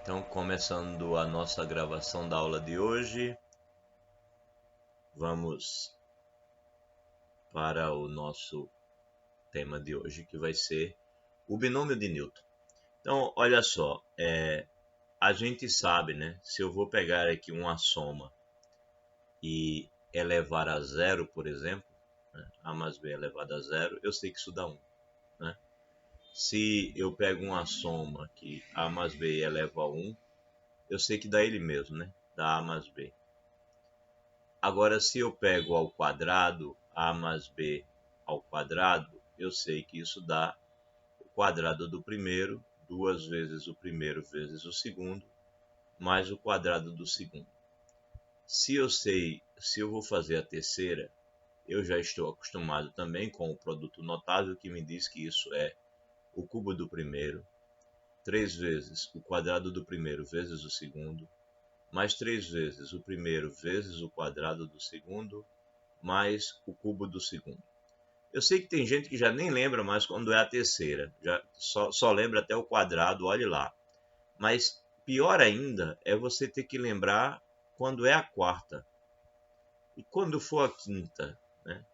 Então, começando a nossa gravação da aula de hoje, vamos para o nosso tema de hoje, que vai ser o binômio de Newton. Então, olha só, a gente sabe, né? Se eu vou pegar aqui uma soma e elevar a zero, por exemplo, né, a mais b elevado a zero, eu sei que isso dá 1. Né? Se eu pego uma soma que a mais b eleva a 1, eu sei que dá ele mesmo, né? Dá a mais b. Agora, se eu pego ao quadrado, a mais b ao quadrado, eu sei que isso dá o quadrado do primeiro, 2 vezes o primeiro vezes o segundo, mais o quadrado do segundo. Se eu vou fazer a terceira, eu já estou acostumado também com o produto notável, que me diz que isso é o cubo do primeiro, 3 vezes o quadrado do primeiro vezes o segundo, mais 3 vezes o primeiro vezes o quadrado do segundo, mais o cubo do segundo. Eu sei que tem gente que já nem lembra mais quando é a terceira, já só lembra até o quadrado, olhe lá. Mas pior ainda é você ter que lembrar quando é a quarta. E quando for a quinta, né?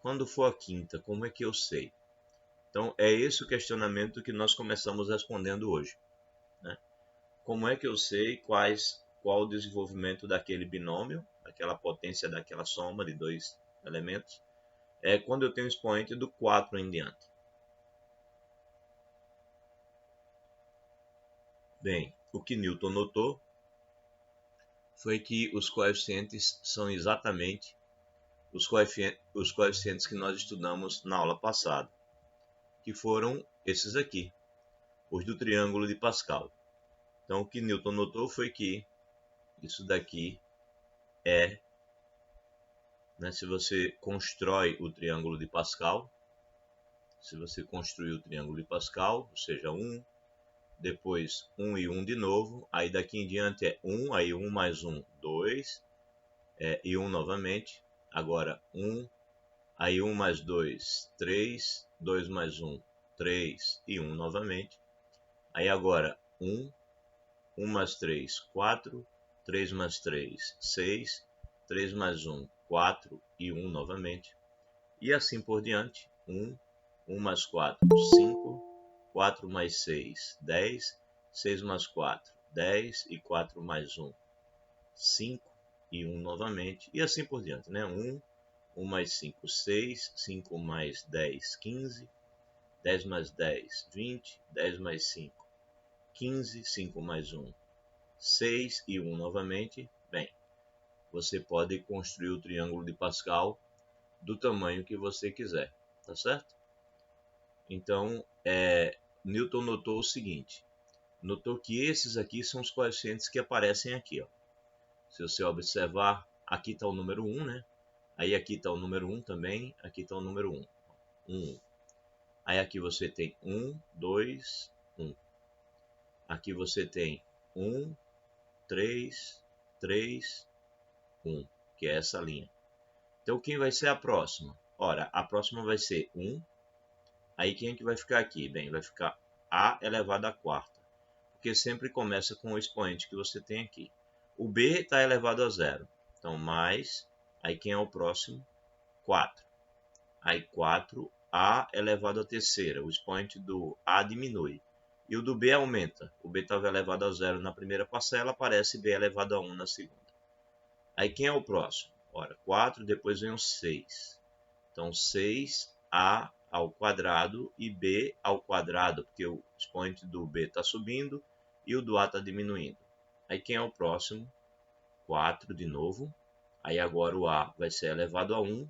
Quando for a quinta, como é que eu sei? Então é esse o questionamento que nós começamos respondendo hoje. Né? Como é que eu sei qual o desenvolvimento daquele binômio, daquela potência daquela soma de dois elementos, quando eu tenho o expoente do 4 em diante. Bem, o que Newton notou foi que os coeficientes são exatamente os coeficientes que nós estudamos na aula passada, que foram esses aqui, os do triângulo de Pascal. Então, o que Newton notou foi que isso daqui se você constrói o triângulo de Pascal, se você construir o triângulo de Pascal, ou seja, 1, depois 1 e 1 de novo, aí daqui em diante é 1, aí 1 mais 1, 2, e 1 novamente, agora 1, aí 1 mais 2, 3, 2 mais 1, 3 e 1 novamente, aí agora 1, 1 mais 3, 4, 3 mais 3, 6, 3 mais 1, 4 e 1 novamente, e assim por diante, 1, 1 mais 4, 5, 4 mais 6, 10, 6 mais 4, 10 e 4 mais 1, 5 e 1 novamente, e assim por diante, né? 1, 1 mais 5, 6, 5 mais 10, 15, 10 mais 10, 20, 10 mais 5, 15, 5 mais 1, 6 e 1 novamente. Bem, você pode construir o triângulo de Pascal do tamanho que você quiser, tá certo? Então, Newton notou o seguinte, notou que esses aqui são os coeficientes que aparecem aqui, ó. Se você observar, aqui está o número 1, né? Aí aqui está o número 1 também, aqui está o número 1. 1. Aí aqui você tem 1, 2, 1. Aqui você tem 1, 3, 3, 1, que é essa linha. Então, quem vai ser a próxima? Ora, a próxima vai ser 1. Aí quem é que vai ficar aqui? Bem, vai ficar a elevado à quarta, porque sempre começa com o expoente que você tem aqui. O b está elevado a zero, então mais, aí quem é o próximo? 4. Aí 4, a elevado à terceira, o expoente do a diminui. E o do b aumenta, o b estava elevado a zero na primeira parcela, aparece b elevado a 1 na segunda. Aí quem é o próximo? Ora, 4, depois vem o 6. Então 6a ao quadrado e b ao quadrado, porque o expoente do b está subindo e o do a está diminuindo. Aí quem é o próximo? 4 de novo. Aí agora o a vai ser elevado a 1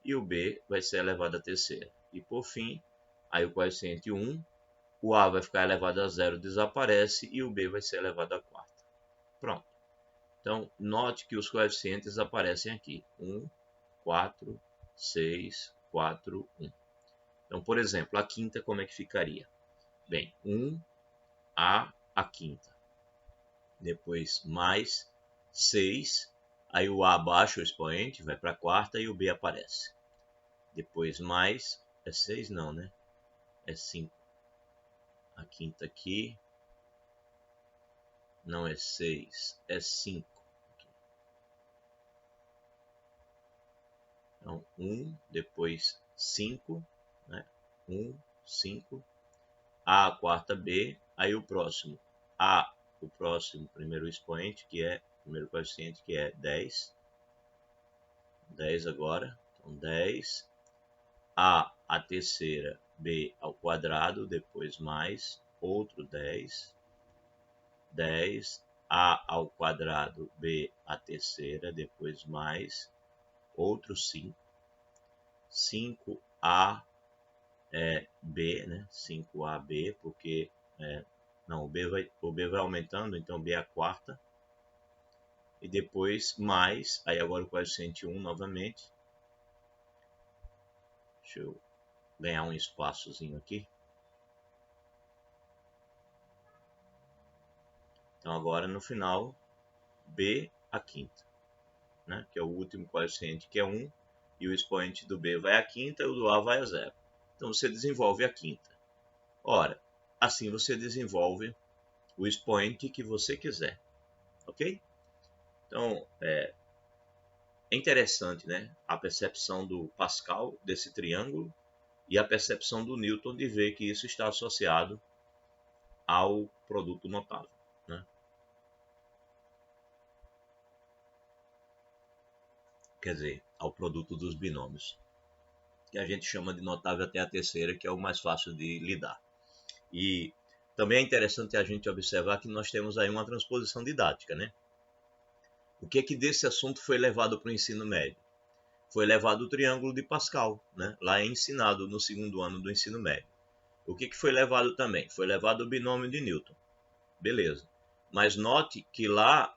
e o b vai ser elevado a terceira. E por fim, aí o coeficiente 1, o a vai ficar elevado a zero, desaparece, e o b vai ser elevado a quarta. Pronto. Então, note que os coeficientes aparecem aqui. 1, 4, 6, 4, 1. Então, por exemplo, a quinta como é que ficaria? Bem, 1 a quinta. Depois mais 6. Aí o a baixa o expoente, vai para a quarta e o b aparece. Depois mais, 6 não, né? É 5. A quinta aqui. não é 6, é 5. Então, 1, depois 5, né? 1, 5, A quarta B, aí o próximo A, o próximo primeiro expoente, que é o primeiro coeficiente, que é 10. 10 agora, então 10. A terceira, B ao quadrado, depois mais outro 10. 10, A ao quadrado, B a terceira, depois mais outro 5. 5A B, né? 5AB, porque não, o B vai aumentando, então B é a quarta. E depois mais, aí agora o coeficiente 1 novamente. Deixa eu ganhar um espaçozinho aqui. Então agora no final, B a quinta, né? Que é o último coeficiente, que é 1. E o expoente do B vai a quinta e o do A vai a 0. Então você desenvolve a quinta. Ora, assim você desenvolve o expoente que você quiser, ok? Então, é interessante, né? A percepção do Pascal desse triângulo e a percepção do Newton de ver que isso está associado ao produto notável, né? Quer dizer, ao produto dos binômios, que a gente chama de notável até a terceira, que é o mais fácil de lidar. E também é interessante a gente observar que nós temos aí uma transposição didática, né? O que desse assunto foi levado para o ensino médio? Foi levado o triângulo de Pascal, né? Lá é ensinado no segundo ano do ensino médio. O que foi levado também? Foi levado o binômio de Newton. Beleza. Mas note que lá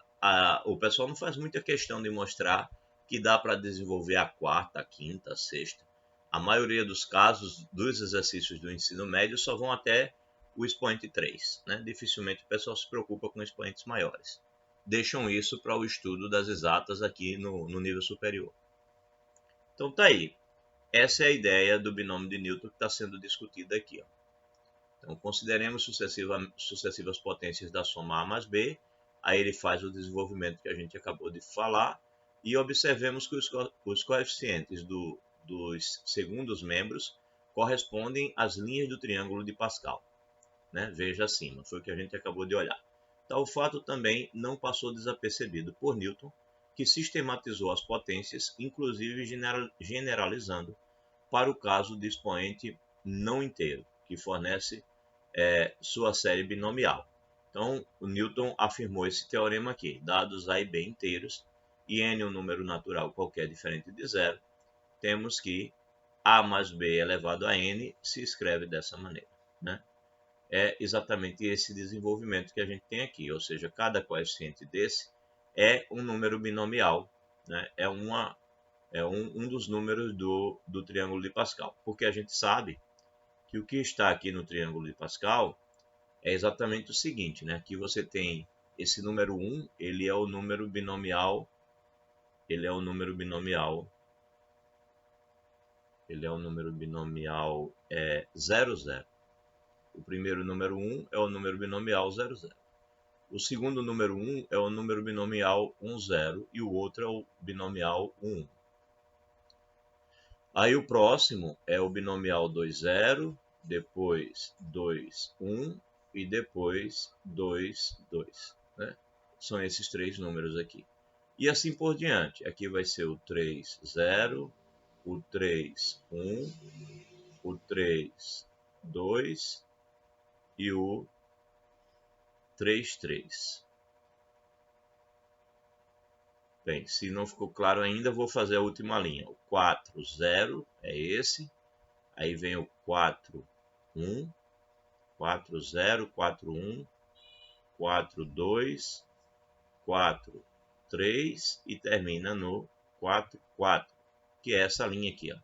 o pessoal não faz muita questão de mostrar que dá para desenvolver a quarta, a quinta, a sexta. A maioria dos casos dos exercícios do ensino médio só vão até o expoente 3. Né? Dificilmente o pessoal se preocupa com expoentes maiores. Deixam isso para o estudo das exatas aqui no nível superior. Então tá aí. Essa é a ideia do binômio de Newton que está sendo discutida aqui. Ó. Então consideremos sucessivas potências da soma A mais B. Aí ele faz o desenvolvimento que a gente acabou de falar. E observemos que os coeficientes dos segundos membros correspondem às linhas do triângulo de Pascal. Né? Veja acima, foi o que a gente acabou de olhar. Tal fato também não passou desapercebido por Newton, que sistematizou as potências, inclusive generalizando para o caso de expoente não inteiro, que fornece sua série binomial. Então, o Newton afirmou esse teorema aqui, dados A e B inteiros, e n um número natural qualquer diferente de zero, temos que A mais B elevado a n se escreve dessa maneira. Né? É exatamente esse desenvolvimento que a gente tem aqui, ou seja, cada coeficiente desse é um número binomial, né? É um dos números do triângulo de Pascal, porque a gente sabe que o que está aqui no triângulo de Pascal é exatamente o seguinte, né? Que você tem esse número 1, ele é o número binomial, 0, 0. O primeiro número 1 é o número binomial 0, 0. O segundo número 1 é o número binomial 1, 0 e o outro é o binomial 1. Aí o próximo é o binomial 2, 0, depois 2, 1 e depois 2, 2. Né? São esses três números aqui. E assim por diante. Aqui vai ser o 3, 0, o 3, 1, o 3, 2 e o 3, 3. Bem, se não ficou claro ainda, vou fazer a última linha. O 4, 0 é esse. Aí vem o 4, 1, 4, 0, 4, 1, 4, 2, 4, 3 e termina no 4, 4, que é essa linha aqui. Ó.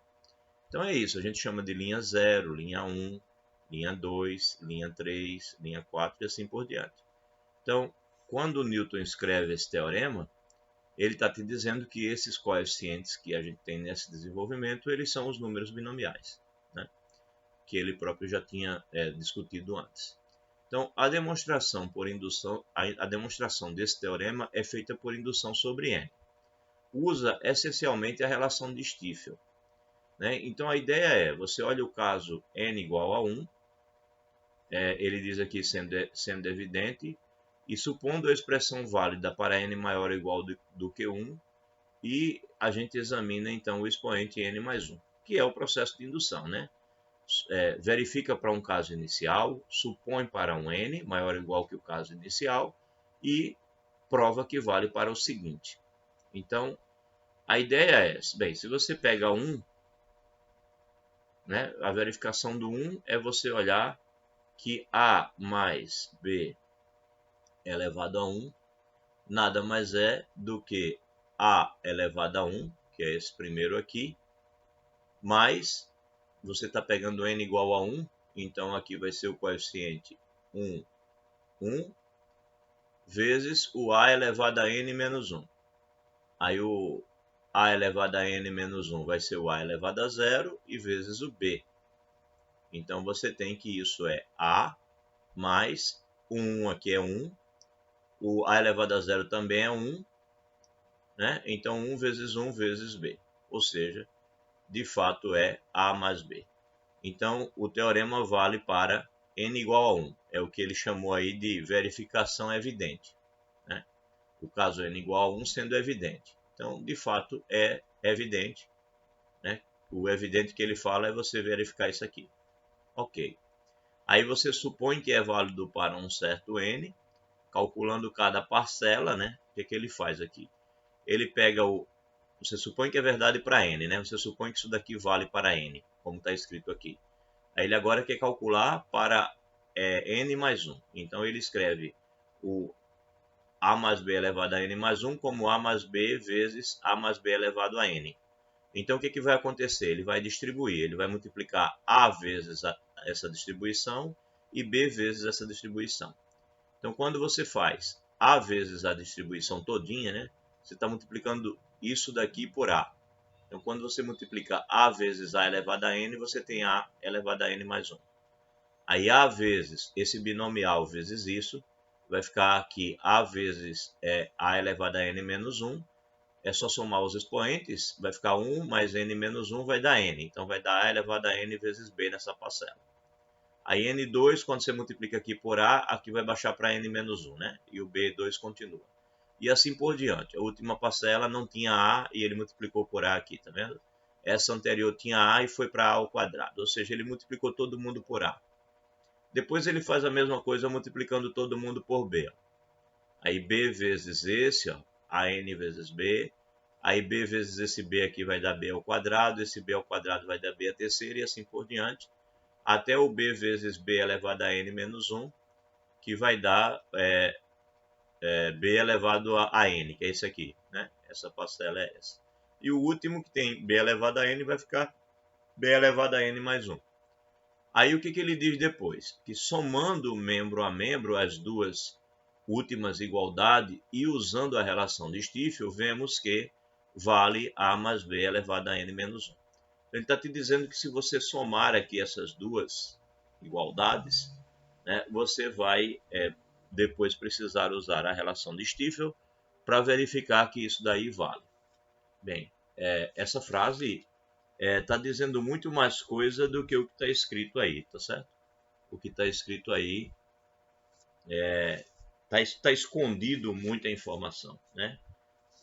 Então é isso, a gente chama de linha 0, linha 1, linha 2, linha 3, linha 4 e assim por diante. Então, quando o Newton escreve esse teorema, ele está te dizendo que esses coeficientes que a gente tem nesse desenvolvimento, eles são os números binomiais, né? Que ele próprio já tinha discutido antes. Então, a demonstração por indução, a demonstração desse teorema é feita por indução sobre N. Usa essencialmente a relação de Stiefel, né? Então, a ideia é, você olha o caso N igual a 1, ele diz aqui sendo evidente, e supondo a expressão válida para N maior ou igual do que 1, e a gente examina então o expoente N mais 1, que é o processo de indução, né? Verifica para um caso inicial, supõe para um N maior ou igual que o caso inicial e prova que vale para o seguinte. Então, a ideia é essa. Bem, se você pega 1, né, a verificação do 1 é você olhar que A mais B elevado a 1 nada mais é do que A elevado a 1, que é esse primeiro aqui, mais, você está pegando N igual a 1, então aqui vai ser o coeficiente 1, 1, vezes o A elevado a N menos 1. Aí o A elevado a N menos 1 vai ser o A elevado a 0 e vezes o B. Então você tem que isso é A mais o 1 aqui é 1, o A elevado a 0 também é 1, né? Então 1 vezes 1 vezes B, ou seja, de fato é A mais B. Então o teorema vale para N igual a 1, é o que ele chamou aí de verificação evidente, né? O caso N igual a 1 sendo evidente. Então, de fato, é evidente, né? O evidente que ele fala é você verificar isso aqui. Ok. Aí você supõe que é válido para um certo N, calculando cada parcela, né? O que ele faz aqui? Ele pega o... Você supõe que é verdade para N, né? Você supõe que isso daqui vale para N, como está escrito aqui. Aí ele agora quer calcular para N mais 1. Então ele escreve o A mais B elevado a N mais 1 como A mais B vezes A mais B elevado a N. Então o que vai acontecer? Ele vai distribuir, ele vai multiplicar A vezes essa distribuição e B vezes essa distribuição. Então quando você faz A vezes a distribuição todinha, né, você está multiplicando isso daqui por A. Então quando você multiplica A vezes A elevado a N, você tem A elevado a N mais 1. Aí A vezes esse binomial vezes isso, vai ficar aqui A vezes A elevado a N menos 1. É só somar os expoentes, vai ficar 1 mais N menos 1 vai dar N. Então vai dar A elevado a N vezes B nessa parcela. Aí N2, quando você multiplica aqui por A, aqui vai baixar para N menos 1, né? E o B2 continua. E assim por diante. A última parcela não tinha A e ele multiplicou por A aqui, tá vendo? Essa anterior tinha A e foi para A ao quadrado. Ou seja, ele multiplicou todo mundo por A. Depois ele faz a mesma coisa multiplicando todo mundo por B. Aí B vezes esse, ó, AN vezes B. Aí B vezes esse B aqui vai dar B ao quadrado. Esse B ao quadrado vai dar B a terceira e assim por diante. Até o B vezes B elevado a N menos 1, que vai dar B elevado a N, que é esse aqui, né? Essa parcela é essa. E o último que tem B elevado a N vai ficar B elevado a N mais 1. Aí o que ele diz depois? Que somando membro a membro as duas últimas igualdades e usando a relação de Stiefel, vemos que vale A mais B elevado a N menos 1. Ele está te dizendo que se você somar aqui essas duas igualdades, né, você vai depois precisar usar a relação de Stiefel para verificar que isso daí vale. Bem, essa frase está dizendo muito mais coisa do que o que está escrito aí, tá certo? O que está escrito aí está escondido muita informação, né?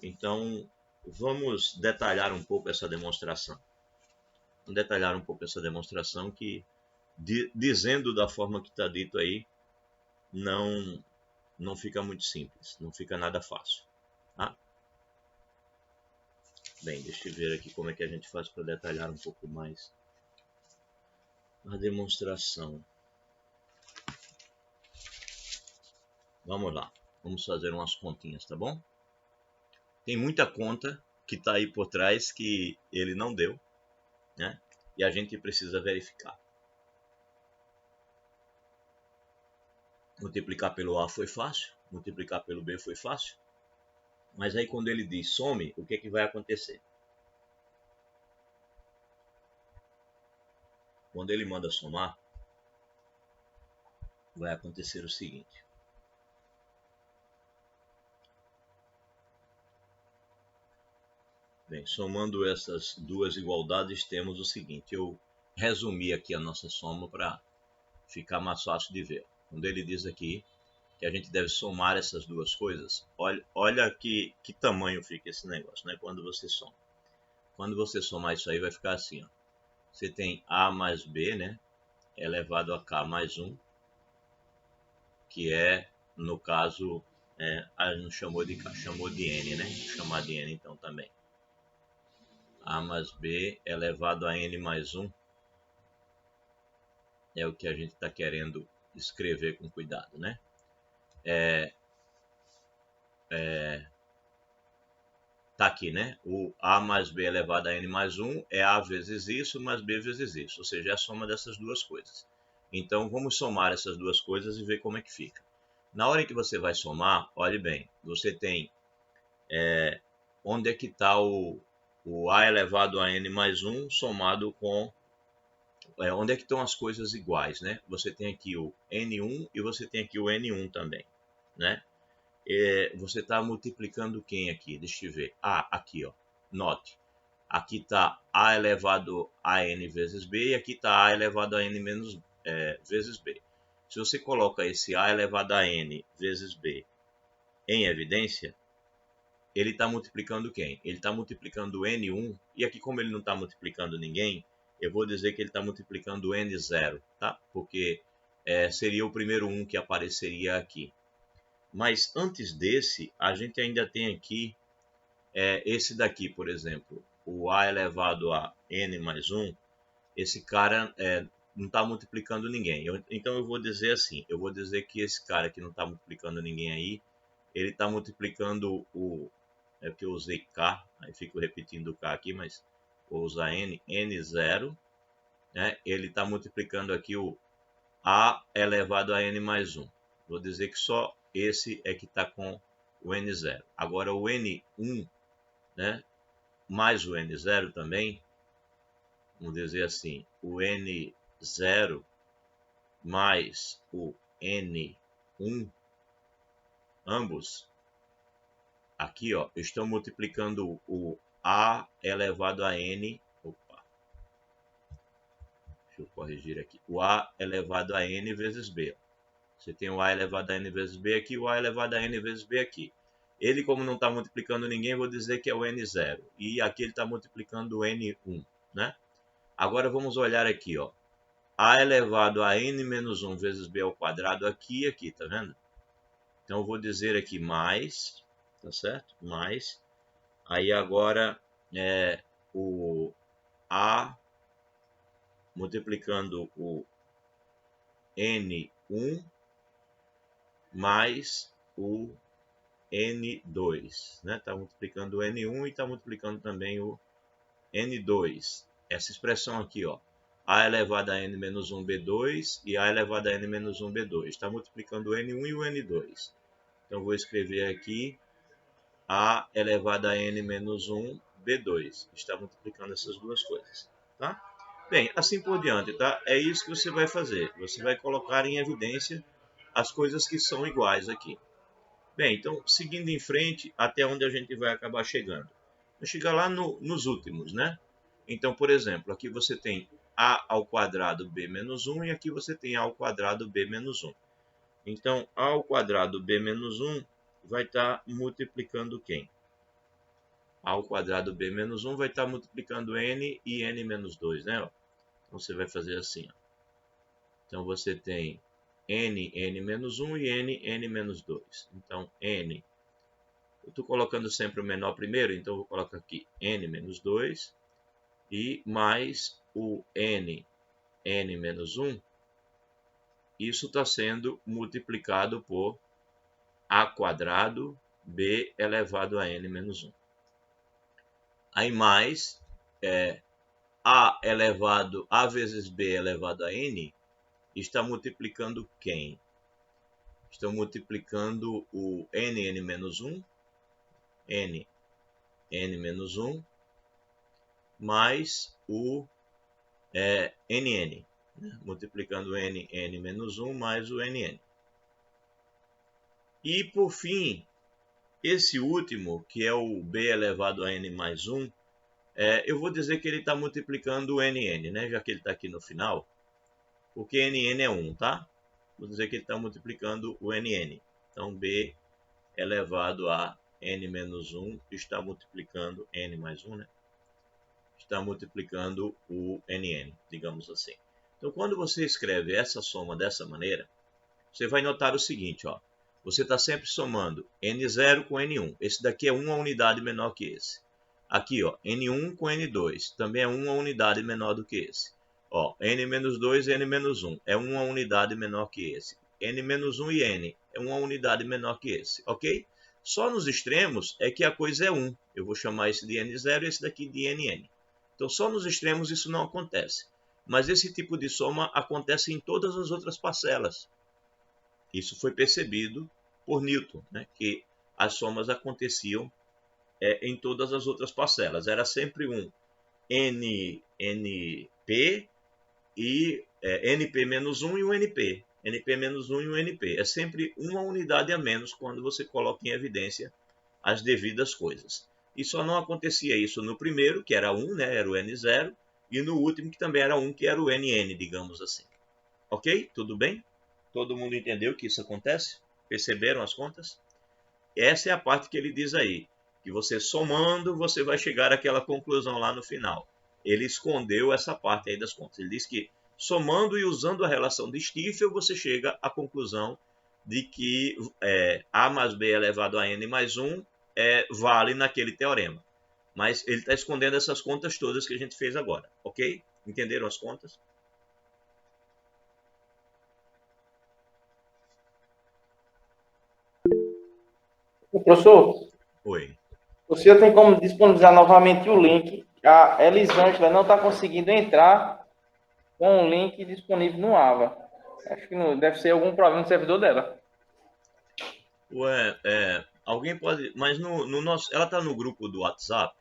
Então, vamos detalhar um pouco essa demonstração. Vamos detalhar um pouco essa demonstração que, dizendo da forma que está dito aí, não fica muito simples, não fica nada fácil. Tá? Bem, deixa eu ver aqui como é que a gente faz para detalhar um pouco mais a demonstração. Vamos lá, vamos fazer umas continhas, tá bom? Tem muita conta que está aí por trás que ele não deu, né? E a gente precisa verificar. Multiplicar pelo A foi fácil, multiplicar pelo B foi fácil. Mas aí quando ele diz some, o que é que vai acontecer? Quando ele manda somar, vai acontecer o seguinte. Bem, somando essas duas igualdades, temos o seguinte. Eu resumi aqui a nossa soma para ficar mais fácil de ver. Quando ele diz aqui que a gente deve somar essas duas coisas, olha que tamanho fica esse negócio, né? Quando você soma. Quando você somar isso aí, vai ficar assim, ó. Você tem A mais B, né? Elevado a K mais 1, que é, no caso, a gente não chamou de K, chamou de N, né? Vou chamar de N então também. A mais B elevado a N mais 1 é o que a gente está querendo escrever com cuidado, né? Tá aqui, né? O A mais B elevado a N mais 1 é A vezes isso mais B vezes isso, ou seja, é a soma dessas duas coisas. Então, vamos somar essas duas coisas e ver como é que fica. Na hora em que você vai somar, olhe bem, você tem onde é que está o A elevado a N mais 1 somado com onde é que estão as coisas iguais, né? Você tem aqui o N1 e você tem aqui o N1 também, né? Você está multiplicando quem aqui? Deixa eu ver. Aqui, ó. Note. Aqui está A elevado a N vezes B e aqui está A elevado a N menos vezes B. Se você coloca esse A elevado a N vezes B em evidência, ele está multiplicando quem? Ele está multiplicando N1, e aqui como ele não está multiplicando ninguém, eu vou dizer que ele está multiplicando N0, tá? Porque seria o primeiro 1 que apareceria aqui. Mas antes desse, a gente ainda tem aqui esse daqui, por exemplo, o A elevado a N mais 1, esse cara não está multiplicando ninguém. Então eu vou dizer assim, eu vou dizer que esse cara que não está multiplicando ninguém aí, ele está multiplicando é porque eu usei K, aí fico repetindo o K aqui, mas vou usar N0, né? Ele está multiplicando aqui o A elevado a N mais 1. Vou dizer que só esse é que está com o N0. Agora o N1, né? Mais o N0 também, vamos dizer assim, o N0 mais o N1, ambos aqui, ó, estão multiplicando o A elevado a N. Opa, deixa eu corrigir aqui. O A elevado a N vezes B. Você tem o A elevado a N vezes B aqui, o A elevado a N vezes B aqui. Ele, como não está multiplicando ninguém, vou dizer que é o N0. E aqui ele está multiplicando o N1, né? Agora vamos olhar aqui, ó. A elevado a N menos 1 vezes B ao quadrado aqui e aqui, tá vendo? Então eu vou dizer aqui mais, tá certo? Mais. Aí agora o A multiplicando o N1 mais o N2, né? Está multiplicando o N1 e está multiplicando também o N2. Essa expressão aqui, ó, A elevado a N menos 1 B2 e A elevado a N menos 1 B2. Está multiplicando o N1 e o N2. Então, vou escrever aqui A elevado a N menos 1 B2. Está multiplicando essas duas coisas, tá? Bem, assim por diante, tá? É isso que você vai fazer. Você vai colocar em evidência as coisas que são iguais aqui. Bem, então, seguindo em frente, até onde a gente vai acabar chegando? Vai chegar lá nos últimos, né? Então, por exemplo, aqui você tem A ao quadrado B menos 1 e aqui você tem A ao quadrado B menos 1. Então, A ao quadrado B menos 1 vai estar multiplicando quem? A ao quadrado B menos 1 vai estar multiplicando N e N menos 2, né? Então, você vai fazer assim, ó. Então, você tem N menos 1 e N menos 2. Então, N, eu estou colocando sempre o menor primeiro, então eu vou colocar aqui N menos 2 e mais o N menos 1. Isso está sendo multiplicado por A quadrado B elevado a N menos 1. Aí mais A vezes B elevado a N está multiplicando quem? Estão multiplicando o N menos 1, N menos 1, mais o NN, multiplicando n menos 1 mais o nn. E, por fim, esse último, que é o b elevado a n mais 1, eu vou dizer que ele está multiplicando o nn, né? Já que ele está aqui no final, porque nn é 1, tá? Vou dizer que ele está multiplicando o nn. Então, b elevado a n menos 1 está multiplicando n mais 1, né? Está multiplicando o nn, digamos assim. Então, quando você escreve essa soma dessa maneira, você vai notar o seguinte, ó. Você está sempre somando n0 com n1. Esse daqui é uma unidade menor que esse. Aqui, ó, n1 com n2. Também é uma unidade menor do que esse. Ó, n-2 e n-1. É uma unidade menor que esse. n-1 e n é uma unidade menor que esse. Ok? Só nos extremos é que a coisa é 1. Eu vou chamar esse de n0 e esse daqui de nn. Então, só nos extremos isso não acontece. Mas esse tipo de soma acontece em todas as outras parcelas. Isso foi percebido por Newton, né? Que as somas aconteciam em todas as outras parcelas. Era sempre um NP e NP menos 1 e um NP. NP menos 1 e um NP. É sempre uma unidade a menos quando você coloca em evidência as devidas coisas. E só não acontecia isso no primeiro, que era 1, né? Era o N0, e no último, que também era 1, que era o NN, digamos assim. Ok? Tudo bem? Todo mundo entendeu que isso acontece? Perceberam as contas? Essa é a parte que ele diz aí, que você somando, você vai chegar àquela conclusão lá no final. Ele escondeu essa parte aí das contas. Ele diz que somando e usando a relação de Stiefel, você chega à conclusão de que A mais B elevado a N mais 1 vale naquele teorema. Mas ele está escondendo essas contas todas que a gente fez agora, ok? Entenderam as contas? Professor, Oi. o senhor tem como disponibilizar novamente o link? A Elisângela não está conseguindo entrar com o link disponível no AVA. Acho que não, deve ser algum problema no servidor dela. Ué, alguém pode. Mas no nosso. Ela tá no grupo do WhatsApp,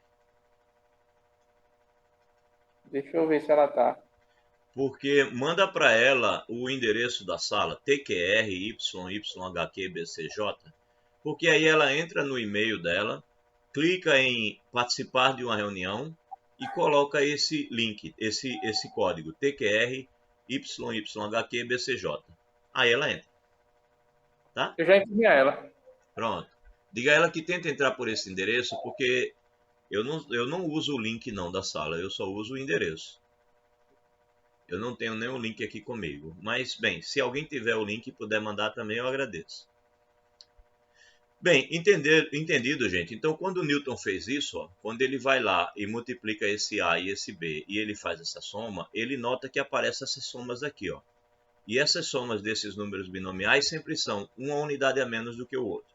Deixa eu ver se ela está. porque manda para ela o endereço da sala, TQRYYHQBCJ, porque aí ela entra no e-mail dela, clica em participar de uma reunião e coloca esse link, esse código, TQRYYHQBCJ. Aí ela entra, tá? Eu já enviei a ela. Pronto. Diga a ela que tenta entrar por esse endereço, porque eu não uso o link não da sala, eu só uso o endereço. Eu não tenho nenhum link aqui comigo. Mas, bem, se alguém tiver o link e puder mandar também, eu agradeço. Bem, entendido, gente. Então, quando o Newton fez isso, ó, quando ele vai lá e multiplica esse A e esse B e ele faz essa soma, ele nota que aparecem essas somas aqui, ó. E essas somas desses números binomiais sempre são uma unidade a menos do que o outro.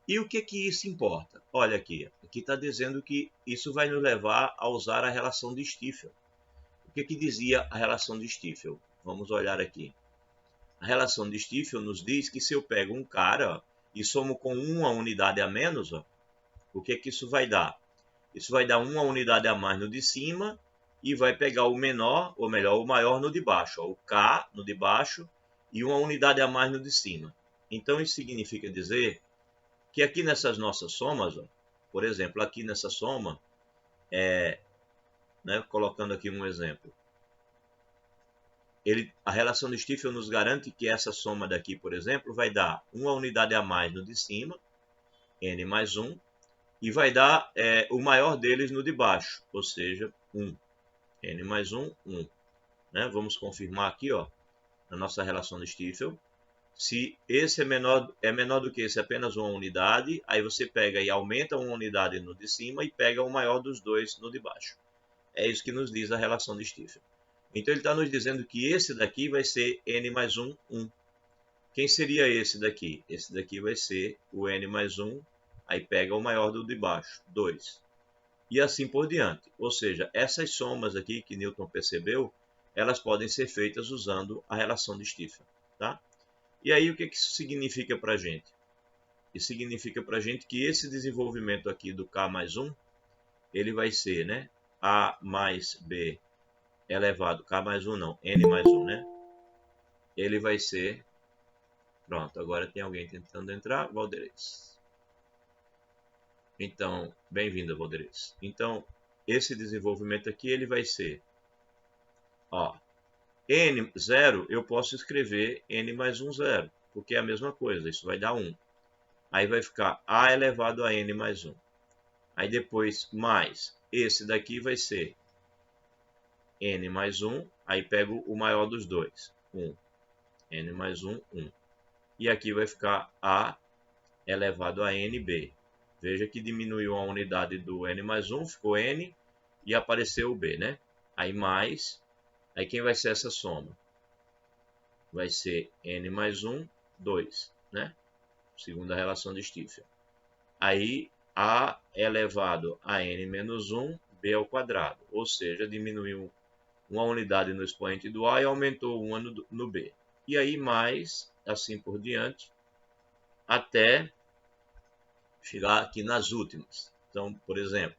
E o que isso importa? Olha aqui, aqui está dizendo que isso vai nos levar a usar a relação de Stiefel. O que dizia a relação de Stiefel? Vamos olhar aqui. A relação de Stiefel nos diz que se eu pego um cara e somo com uma unidade a menos, ó, o que isso vai dar? Isso vai dar uma unidade a mais no de cima e vai pegar o menor, ou melhor, o maior no de baixo. Ó, o K no de baixo e uma unidade a mais no de cima. Então isso significa dizer que aqui nessas nossas somas, ó, por exemplo, aqui nessa soma, colocando aqui um exemplo, a relação de Stiefel nos garante que essa soma daqui, por exemplo, vai dar uma unidade a mais no de cima, n mais 1, e vai dar o maior deles no de baixo, ou seja, 1. n mais 1, 1. Né? Vamos confirmar aqui, ó, na nossa relação de Stiefel. Se esse é menor do que esse, apenas uma unidade, aí você pega e aumenta uma unidade no de cima e pega o maior dos dois no de baixo. É isso que nos diz a relação de Stiefel. Então ele está nos dizendo que esse daqui vai ser n mais 1, 1. Quem seria esse daqui? Esse daqui vai ser o n mais 1, aí pega o maior do de baixo, 2. E assim por diante. Ou seja, essas somas aqui que Newton percebeu, elas podem ser feitas usando a relação de Stiefel. Tá? E aí o que isso significa para a gente? Isso significa para a gente que esse desenvolvimento aqui do K mais 1, ele vai ser, né, A mais B elevado, K mais 1 não, N mais 1, né? ele vai ser... Pronto, agora tem alguém tentando entrar, Valderez. Então, bem-vindo, Valderez. Então, esse desenvolvimento aqui, ele vai ser, ó, n0, eu posso escrever n mais 1, 0, porque é a mesma coisa, isso vai dar 1. Aí vai ficar a elevado a n mais 1. Aí depois, mais, esse daqui vai ser n mais 1, aí pego o maior dos dois, 1. n mais 1, 1. E aqui vai ficar a elevado a nb. Veja que diminuiu a unidade do n mais 1, ficou n, e apareceu o b, né? Aí mais, aí quem vai ser essa soma? Vai ser n mais 1, 2, né? Segunda relação de Stiefel. Aí a elevado a n menos 1, b ao quadrado. Ou seja, diminuiu uma unidade no expoente do a e aumentou uma no b. E aí mais, assim por diante, até chegar aqui nas últimas. Então, por exemplo,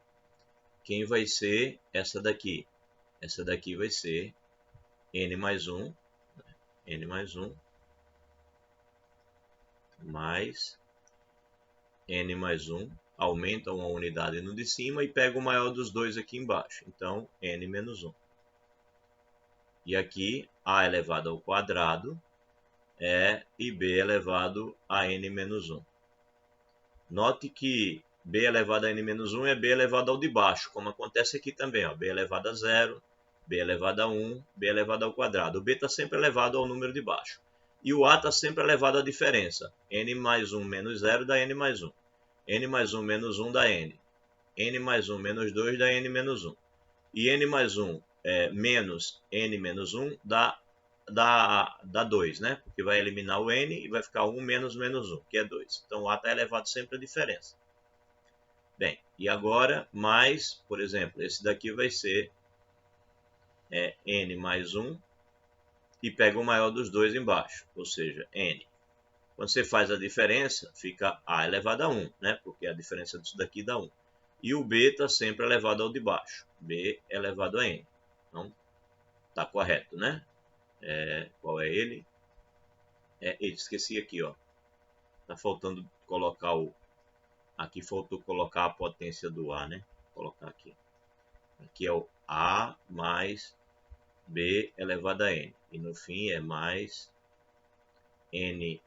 quem vai ser essa daqui? Essa daqui vai ser n mais 1, n mais 1, mais n mais 1, aumenta uma unidade no de cima e pega o maior dos dois aqui embaixo. Então, n menos 1. E aqui, a elevado ao quadrado e b elevado a n menos 1. Note que b elevado a n menos 1 é b elevado ao de baixo, como acontece aqui também. Ó, b elevado a 0, b elevado a 1, b elevado ao quadrado. O b está sempre elevado ao número de baixo. E o a está sempre elevado à diferença. N mais 1 menos 0 dá n mais 1. N mais 1 menos 1 dá n. N mais 1 menos 2 dá n menos 1. E n mais 1 menos n menos 1 dá 2, né? Porque vai eliminar o n e vai ficar 1 menos menos 1, que é 2. Então, o a está elevado sempre à diferença. Bem, e agora, mais, por exemplo, esse daqui vai ser n mais 1 e pega o maior dos dois embaixo, ou seja, n. Quando você faz a diferença, fica a elevado a 1, né? Porque a diferença disso daqui dá 1. E o b está sempre elevado ao de baixo. b elevado a n. Então, está correto, né? Qual é ele? Esqueci aqui, ó. Tá faltando colocar o... Aqui faltou colocar a potência do a, né? Vou colocar aqui. Aqui é o a mais b elevado a n. E no fim é mais n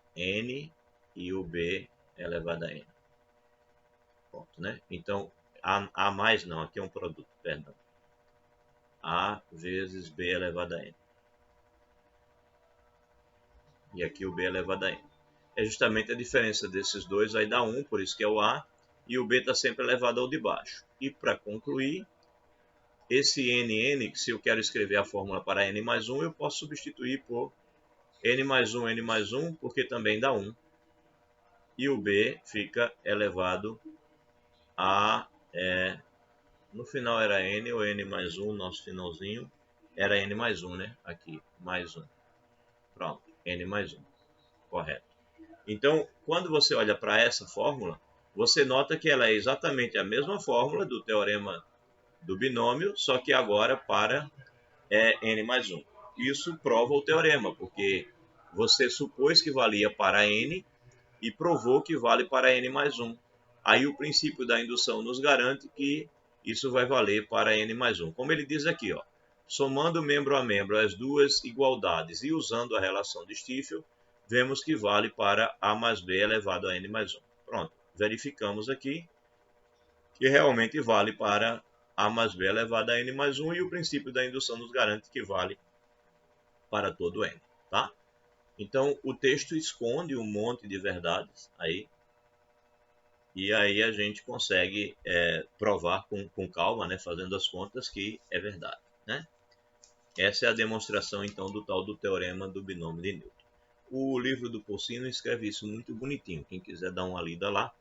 e o b elevado a n. Ponto, né? Então, a mais não, aqui é um produto, perdão. A vezes b elevado a n. E aqui o b elevado a n. É justamente a diferença desses dois, aí dá 1, por isso que é o a, e o b está sempre elevado ao de baixo. E para concluir, esse nn, se eu quero escrever a fórmula para n mais 1, eu posso substituir por n mais 1, porque também dá 1. E o b fica elevado a... no final era n ou n mais 1, nosso finalzinho era n mais 1, né? Aqui, mais 1. Pronto, n mais 1. Correto. Então, quando você olha para essa fórmula, você nota que ela é exatamente a mesma fórmula do teorema do binômio, só que agora para n mais 1. Isso prova o teorema, porque você supôs que valia para n e provou que vale para n mais 1. Aí o princípio da indução nos garante que isso vai valer para n mais 1. Como ele diz aqui, ó, somando membro a membro as duas igualdades e usando a relação de Stiefel, vemos que vale para a mais b elevado a n mais 1. Pronto, verificamos aqui que realmente vale para a mais b elevado a n mais 1 e o princípio da indução nos garante que vale para todo n, tá? Então, o texto esconde um monte de verdades aí, e aí a gente consegue provar com calma, né, fazendo as contas, que é verdade, né? Essa é a demonstração, então, do tal do teorema do binômio de Newton. O livro do Porcino escreve isso muito bonitinho. Quem quiser dar uma lida lá,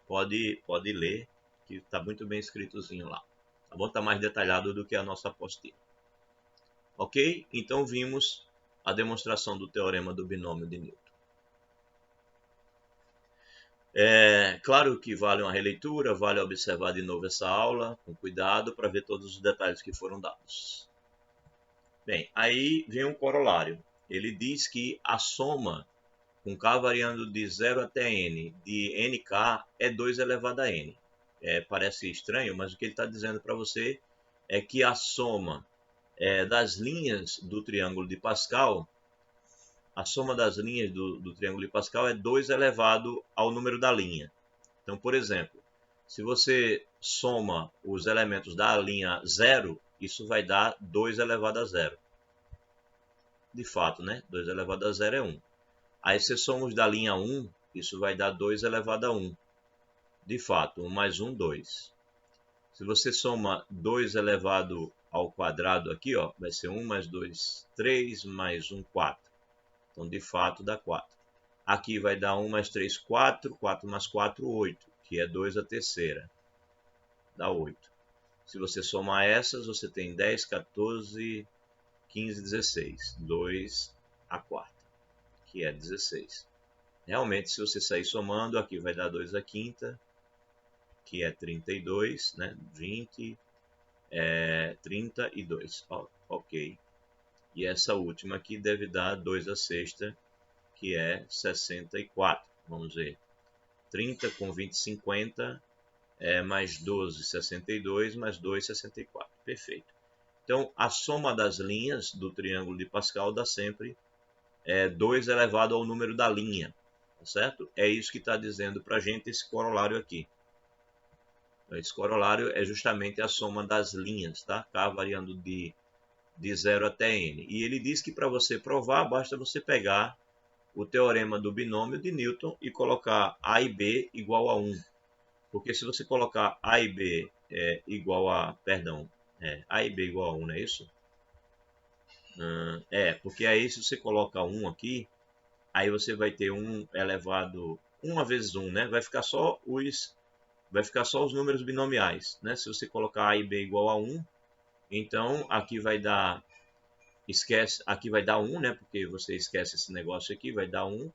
pode ler, que está muito bem escritozinho lá. Tá bom? Está mais detalhado do que a nossa apostila. Ok? Então vimos a demonstração do teorema do binômio de Newton. Claro que vale uma releitura, vale observar de novo essa aula, com cuidado, para ver todos os detalhes que foram dados. Bem, aí vem um corolário. ele diz que a soma com k variando de 0 até n de nk é 2 elevado a n. Parece estranho, mas o que ele está dizendo para você é que a soma das linhas do triângulo de Pascal, a soma das linhas do triângulo de Pascal é 2 elevado ao número da linha. Então, por exemplo, se você soma os elementos da linha 0, isso vai dar 2 elevado a 0. De fato, né? 2 elevado a 0 é 1. Aí você soma os da linha 1, isso vai dar 2 elevado a 1. De fato, 1 mais 1, 2. Se você soma 2 elevado ao quadrado aqui, ó, vai ser 1 mais 2, 3, mais 1, 4. Então, de fato, dá 4. Aqui vai dar 1 mais 3, 4. 4 mais 4, 8, que é 2 a terceira. Dá 8. Se você somar essas, você tem 10, 14, 15, 16. 2 a quarta, que é 16. Realmente, se você sair somando, aqui vai dar 2 a quinta, que é 32, né? 20, 32. Ok. E essa última aqui deve dar 2 a sexta, que é 64. Vamos ver. 30 com 20, 50, mais 12, 62, mais 2, 64. Perfeito. Então, a soma das linhas do triângulo de Pascal dá sempre 2 elevado ao número da linha. Tá certo? É isso que está dizendo para a gente esse corolário aqui. Esse corolário é justamente a soma das linhas, tá? K variando de 0 até n. E ele diz que para você provar, basta você pegar o teorema do binômio de Newton e colocar A e B igual a 1. Porque se você colocar A e B igual a... Perdão, A e B igual a 1, não é isso? Porque aí se você coloca 1 aqui, aí você vai ter 1 elevado... 1 vezes 1, né? Vai ficar só os números binomiais, né? Se você colocar A e B igual a 1, então aqui vai dar... aqui vai dar 1, né? Porque você esquece esse negócio aqui, vai dar 1.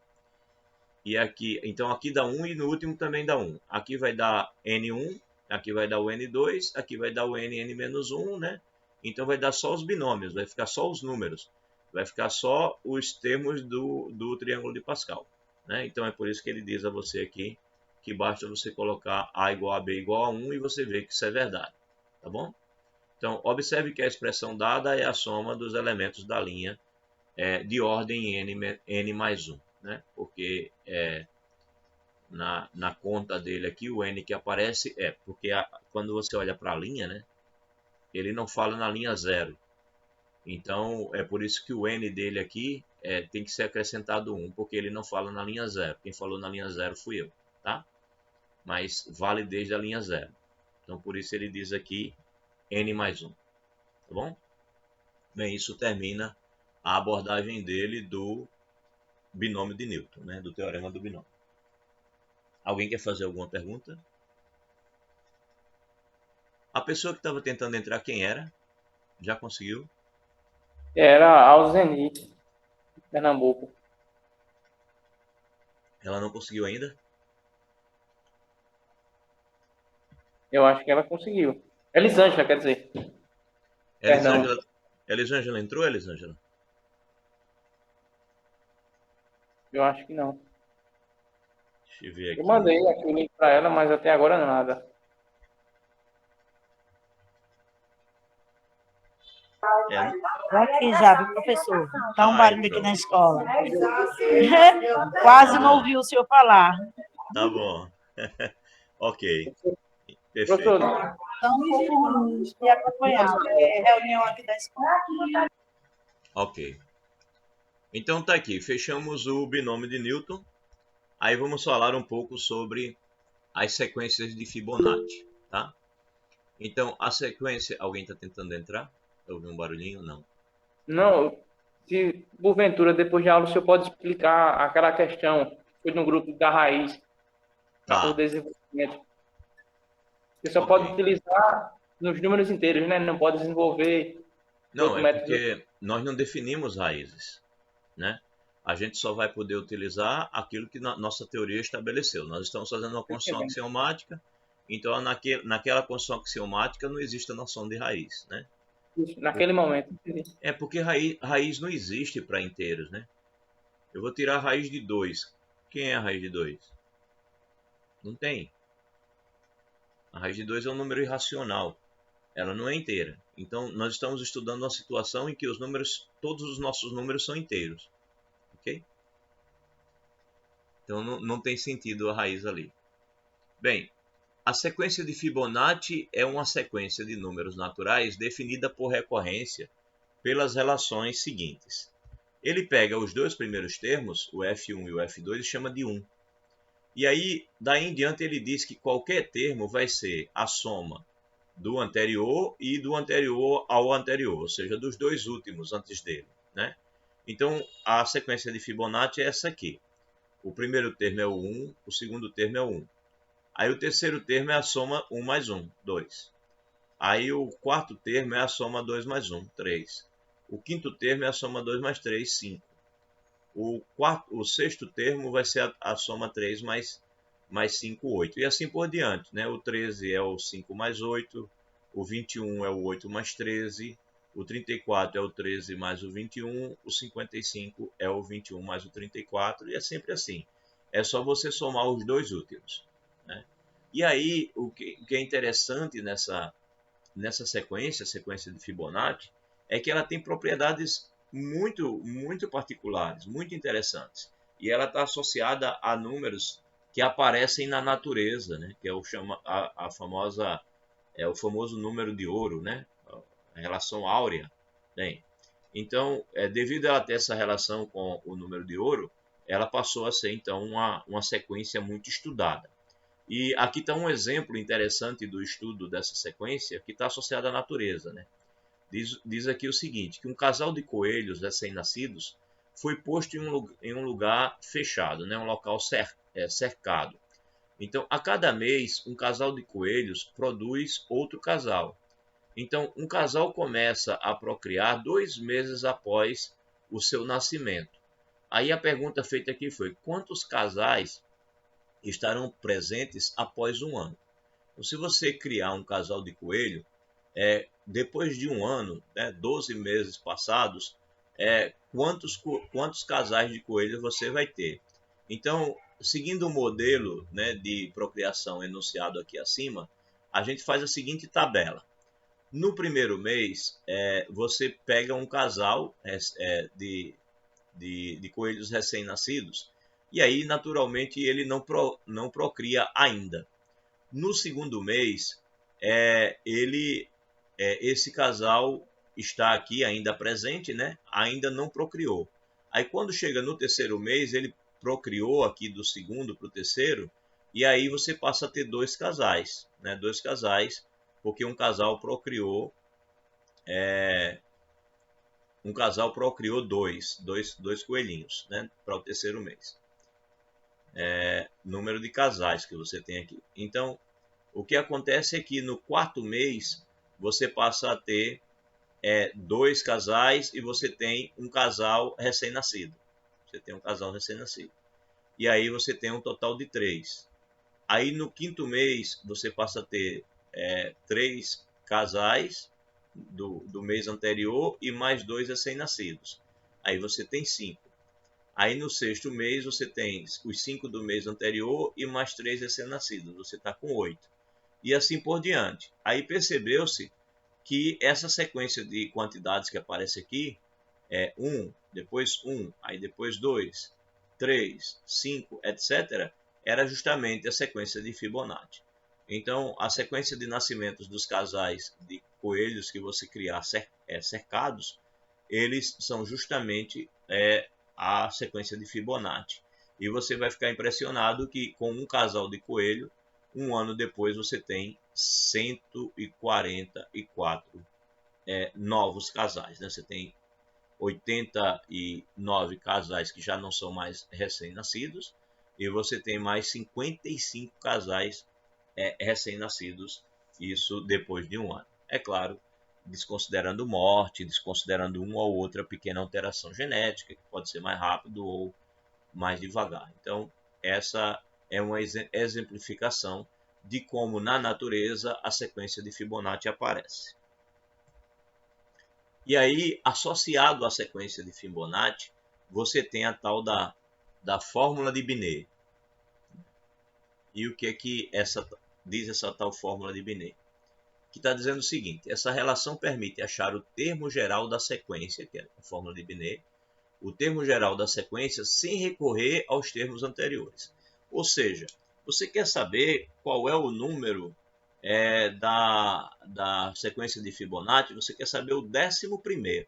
E aqui, então aqui dá 1 e no último também dá 1. Aqui vai dar N1, aqui vai dar o N2, aqui vai dar o N-1, né? Então vai dar só os binômios, vai ficar só os números. Vai ficar só os termos do triângulo de Pascal, né? Então é por isso que ele diz a você aqui que basta você colocar A igual a B igual a 1 e você vê que isso é verdade, tá bom? Então, observe que a expressão dada é a soma dos elementos da linha de ordem n mais 1, né? Porque na conta dele aqui, o n que aparece porque quando você olha para a linha, né? Ele não fala na linha 0. Então, é por isso que o n dele aqui tem que ser acrescentado 1, porque ele não fala na linha 0. Quem falou na linha 0 fui eu, tá? Mas vale desde a linha 0. Então, por isso ele diz aqui n mais 1. Tá bom? Bem, isso termina a abordagem dele do binômio de Newton, né? Do teorema do binômio. Alguém quer fazer alguma pergunta? A pessoa que estava tentando entrar, quem era? Já conseguiu? Era Alzeni, Pernambuco. Ela não conseguiu ainda? Eu acho que ela conseguiu. Elisângela, quer dizer. Perdão. Elisângela entrou, Elisângela? Eu acho que não. Deixa eu ver aqui. Eu mandei aqui o link para ela, mas até agora nada. Tô aqui já, viu, professor? Tá um barulho aqui Então. na escola. Quase não ouvi o senhor falar. Tá bom. Ok. Professor, Perfeito. Então, um pouco ruim de acompanhar, porque é reunião aqui da escola. Ok. Então tá aqui. Fechamos o binômio de Newton. Aí vamos falar um pouco sobre as sequências de Fibonacci, tá? Então, a sequência... Alguém está tentando entrar? Ouviu um barulhinho? Não. não, se porventura depois de aula o senhor pode explicar aquela questão que foi no grupo da raiz para o Tá. desenvolvimento. Você só Ok. pode utilizar nos números inteiros, né? Não pode desenvolver Não, outro é método. porque nós não definimos raízes, né? A gente só vai poder utilizar aquilo que nossa teoria estabeleceu. Nós estamos fazendo uma construção axiomática, então naquela construção axiomática não existe a noção de raiz, né? Isso, naquele momento. Entendi. É porque raiz não existe para inteiros, né? Eu vou tirar a raiz de 2. Quem é a raiz de 2? Não tem. A raiz de 2 é um número irracional. Ela não é inteira. Então, nós estamos estudando uma situação em que os números, todos os nossos números são inteiros. Ok? Então, não tem sentido a raiz ali. Bem, a sequência de Fibonacci é uma sequência de números naturais definida por recorrência pelas relações seguintes. Ele pega os dois primeiros termos, o F1 e o F2, e chama de 1. E aí, daí em diante, ele diz que qualquer termo vai ser a soma do anterior e do anterior ao anterior, ou seja, dos dois últimos antes dele, né? Então, a sequência de Fibonacci é essa aqui. O primeiro termo é o 1, o segundo termo é o 1. Aí o terceiro termo é a soma 1 mais 1, 2. Aí o quarto termo é a soma 2 mais 1, 3. O quinto termo é a soma 2 mais 3, 5. O sexto termo vai ser a soma 3 mais 5, 8. E assim por diante, né? O 13 é o 5 mais 8, o 21 é o 8 mais 13, o 34 é o 13 mais o 21, o 55 é o 21 mais o 34, e é sempre assim. É só você somar os dois últimos, né? E aí, o que é interessante nessa sequência de Fibonacci, é que ela tem propriedades muito particulares, muito interessantes. E ela está associada a números que aparecem na natureza, né? Que é a famosa o famoso número de ouro, né? A relação áurea. Bem, então, devido a ela ter essa relação com o número de ouro, ela passou a ser então uma sequência muito estudada. E aqui está um exemplo interessante do estudo dessa sequência que está associado à natureza, né? Diz aqui o seguinte, que um casal de coelhos recém-nascidos foi posto em um lugar fechado, né? Um local cercado. Então, a cada mês, um casal de coelhos produz outro casal. Então, um casal começa a procriar 2 meses após o seu nascimento. Aí a pergunta feita aqui foi, quantos casais estarão presentes após um ano? Então, se você criar um casal de coelho, depois de um ano, 12 meses passados, quantos casais de coelhos você vai ter? Então, seguindo o modelo, né, de procriação enunciado aqui acima, a gente faz a seguinte tabela. No primeiro mês, você pega um casal de coelhos recém-nascidos, e aí, naturalmente, ele não procria ainda. No segundo mês, esse casal está aqui ainda presente, né? Ainda não procriou. Aí quando chega no terceiro mês, ele procriou aqui do segundo para o terceiro, e aí você passa a ter dois casais, né? Dois casais, porque um casal procriou dois coelhinhos, né? Para o terceiro mês. Número de casais que você tem aqui. Então, o que acontece é que no quarto mês você passa a ter dois casais e você tem um casal recém-nascido. Você tem um casal recém-nascido. E aí você tem um total de 3. Aí no quinto mês você passa a ter 3 casais do mês anterior e mais 2 recém-nascidos. Aí você tem 5. Aí no sexto mês você tem os 5 do mês anterior e mais 3 recém-nascidos. Você está com 8. E assim por diante. Aí percebeu-se que essa sequência de quantidades que aparece aqui, 1, depois 1, aí depois 2, 3, 5, etc., era justamente a sequência de Fibonacci. Então, a sequência de nascimentos dos casais de coelhos que você criar cercados, eles são justamente a sequência de Fibonacci. E você vai ficar impressionado que com um casal de coelho, um ano depois você tem 144 novos casais, né? Você tem 89 casais que já não são mais recém-nascidos e você tem mais 55 casais recém-nascidos, isso depois de um ano. É claro, desconsiderando morte, desconsiderando uma ou outra pequena alteração genética, que pode ser mais rápido ou mais devagar. Então, essa é uma exemplificação de como na natureza a sequência de Fibonacci aparece. E aí, associado à sequência de Fibonacci, você tem a tal da fórmula de Binet. E o que é que diz essa tal fórmula de Binet? Que está dizendo o seguinte: essa relação permite achar o termo geral da sequência, que é a fórmula de Binet, o termo geral da sequência sem recorrer aos termos anteriores. Ou seja, você quer saber qual é o número da sequência de Fibonacci, você quer saber o 11º,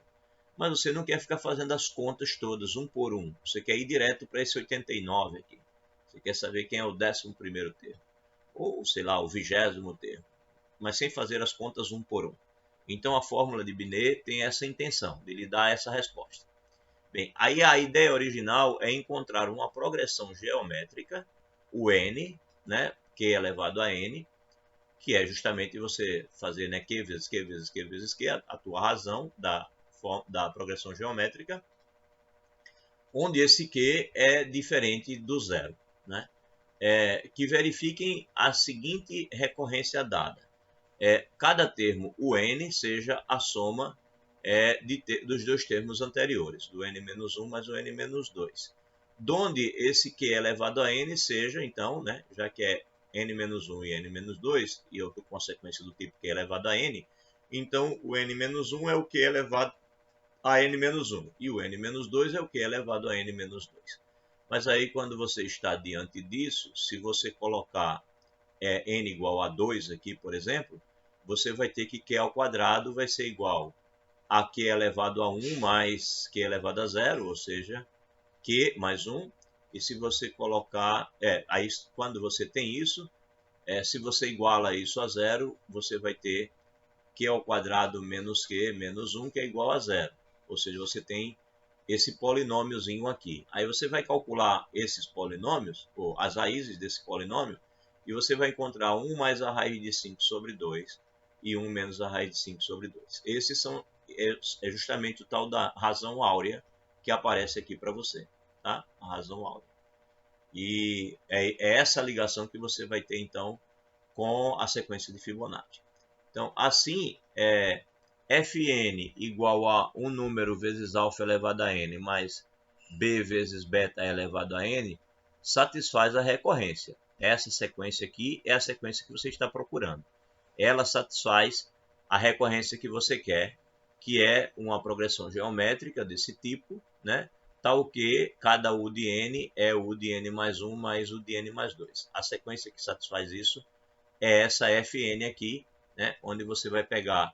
mas você não quer ficar fazendo as contas todas, um por um. Você quer ir direto para esse 89 aqui. Você quer saber quem é o 11º termo, ou sei lá, o 20º termo, mas sem fazer as contas um por um. Então a fórmula de Binet tem essa intenção, de lhe dar essa resposta. Bem, aí a ideia original é encontrar uma progressão geométrica, o n, né, q elevado a n, que é justamente você fazer, né, q vezes q vezes q vezes q, a tua razão da progressão geométrica, onde esse q é diferente do zero, né? Que verifiquem a seguinte recorrência dada. Cada termo, o n, seja a soma dos dois termos anteriores, do n-1 mais o n-2. Donde esse q elevado a n seja, então, né, já que é n-1 e n-2, e eu estou com a sequência do tipo q elevado a n, então o n-1 é o q elevado a n-1, e o n-2 é o q elevado a n-2. Mas aí, quando você está diante disso, se você colocar n igual a 2 aqui, por exemplo, você vai ter que q ao quadrado vai ser igual a q elevado a 1 mais q elevado a 0, ou seja, q mais 1. E se você colocar, aí quando você tem isso, se você iguala isso a 0, você vai ter q ao quadrado menos q menos 1, que é igual a 0. Ou seja, você tem esse polinômiozinho aqui. Aí você vai calcular esses polinômios, ou as raízes desse polinômio, e você vai encontrar 1 mais a raiz de 5 sobre 2 e 1 menos a raiz de 5 sobre 2. Esses é justamente o tal da razão áurea que aparece aqui para você, tá? A razão áurea. E é essa ligação que você vai ter, então, com a sequência de Fibonacci. Então, assim, Fn igual a um número vezes alfa elevado a n mais b vezes beta elevado a n satisfaz a recorrência. Essa sequência aqui é a sequência que você está procurando. Ela satisfaz a recorrência que você quer, que é uma progressão geométrica desse tipo, né? Tal que cada u de n é u de n mais 1 mais u de n mais 2. A sequência que satisfaz isso é essa Fn aqui, né? Onde você vai pegar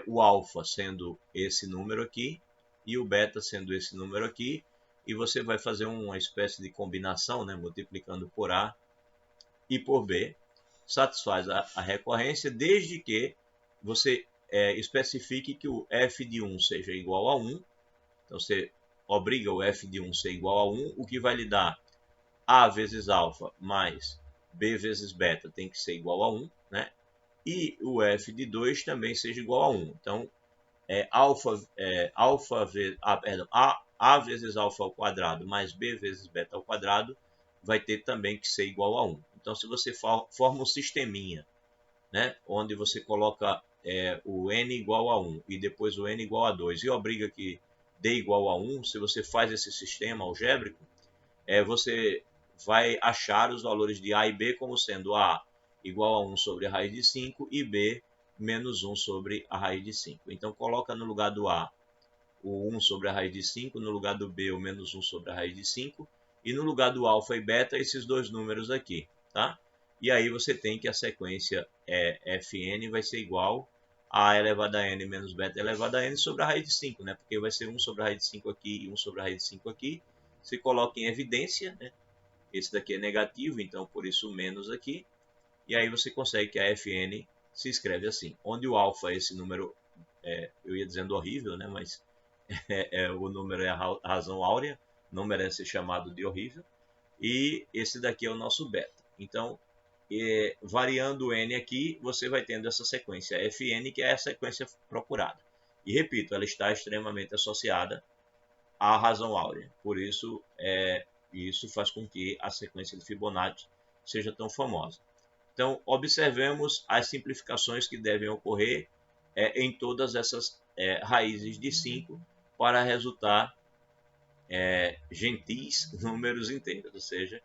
o alfa sendo esse número aqui e o beta sendo esse número aqui, e você vai fazer uma espécie de combinação, né? Multiplicando por A e por B, satisfaz a recorrência, desde que você especifique que o f de 1 seja igual a 1. Então você obriga o f de 1 ser igual a 1, o que vai lhe dar A vezes alfa mais B vezes beta tem que ser igual a 1, né? E o f de 2 também seja igual a 1. Então, A vezes alfa ao quadrado mais B vezes beta ao quadrado vai ter também que ser igual a 1. Então, se você forma um sisteminha, né, onde você coloca o n igual a 1 e depois o n igual a 2 e obriga que d igual a 1, se você faz esse sistema algébrico, você vai achar os valores de A e B como sendo A igual a 1 sobre a raiz de 5 e B menos 1 sobre a raiz de 5. Então, coloca no lugar do A o 1 sobre a raiz de 5, no lugar do B o menos 1 sobre a raiz de 5, e no lugar do alfa e beta esses dois números aqui, tá? E aí você tem que a sequência Fn vai ser igual a elevado a n menos beta elevado a n sobre a raiz de 5, né? Porque vai ser 1 sobre a raiz de 5 aqui e 1 sobre a raiz de 5 aqui. Se coloca em evidência, né? Esse daqui é negativo, então por isso menos aqui. E aí você consegue que a Fn se escreve assim, onde o alfa é esse número, eu ia dizendo horrível, né? Mas o número é a razão áurea, não merece ser chamado de horrível. E esse daqui é o nosso beta. Então, variando o n aqui, você vai tendo essa sequência Fn, que é a sequência procurada. E repito, ela está extremamente associada à razão áurea. Por isso, isso faz com que a sequência de Fibonacci seja tão famosa. Então, observemos as simplificações que devem ocorrer em todas essas raízes de 5 para resultar gentis números inteiros, ou seja,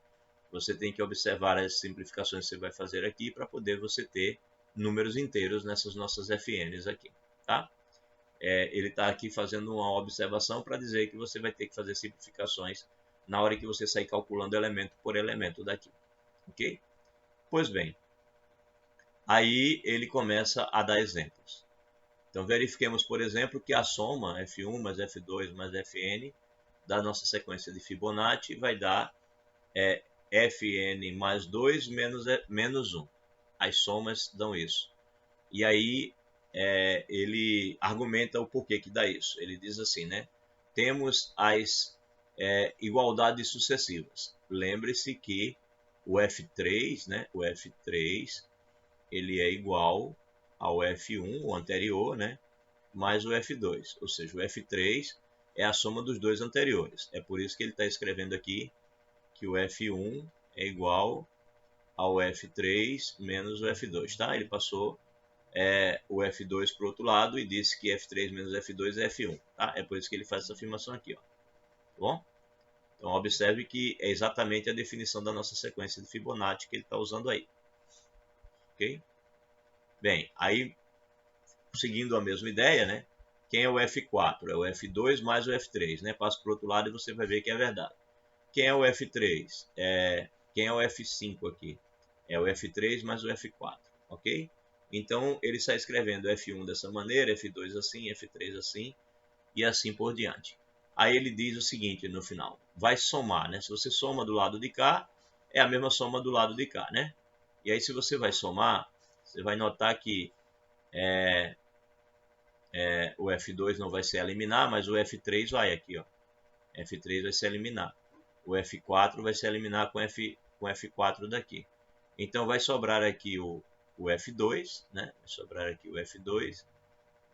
você tem que observar as simplificações que você vai fazer aqui para poder você ter números inteiros nessas nossas FNs aqui, tá? Ele está aqui fazendo uma observação para dizer que você vai ter que fazer simplificações na hora que você sair calculando elemento por elemento daqui, ok? Pois bem, aí ele começa a dar exemplos. Então verifiquemos, por exemplo, que a soma F1 mais F2 mais Fn da nossa sequência de Fibonacci vai dar Fn mais 2 menos 1. As somas dão isso. E aí ele argumenta o porquê que dá isso. Ele diz assim, né? Temos as igualdades sucessivas. Lembre-se que o F3, né? O F3 ele é igual ao F1, o anterior, né? Mais o F2. Ou seja, o F3 é a soma dos dois anteriores. É por isso que ele está escrevendo aqui que o F1 é igual ao F3 menos o F2, tá? Ele passou o F2 para o outro lado e disse que F3 menos F2 é F1, tá? É por isso que ele faz essa afirmação aqui, ó. Tá bom? Então, observe que é exatamente a definição da nossa sequência de Fibonacci que ele está usando aí. Ok? Bem, aí, seguindo a mesma ideia, né? Quem é o F4? É o F2 mais o F3, né? Passa para o outro lado e você vai ver que é verdade. Quem é o F3? Quem é o F5 aqui? É o F3 mais o F4, ok? Então, ele está escrevendo F1 dessa maneira, F2 assim, F3 assim, e assim por diante. Aí ele diz o seguinte no final, vai somar, né? Se você soma do lado de cá, é a mesma soma do lado de cá, né? E aí, se você vai somar, você vai notar que o F2 não vai se eliminar, mas o F3 vai aqui, ó. F3 vai se eliminar. O F4 vai se eliminar com F4 daqui. Então vai sobrar aqui o F2, né? Vai sobrar aqui o F2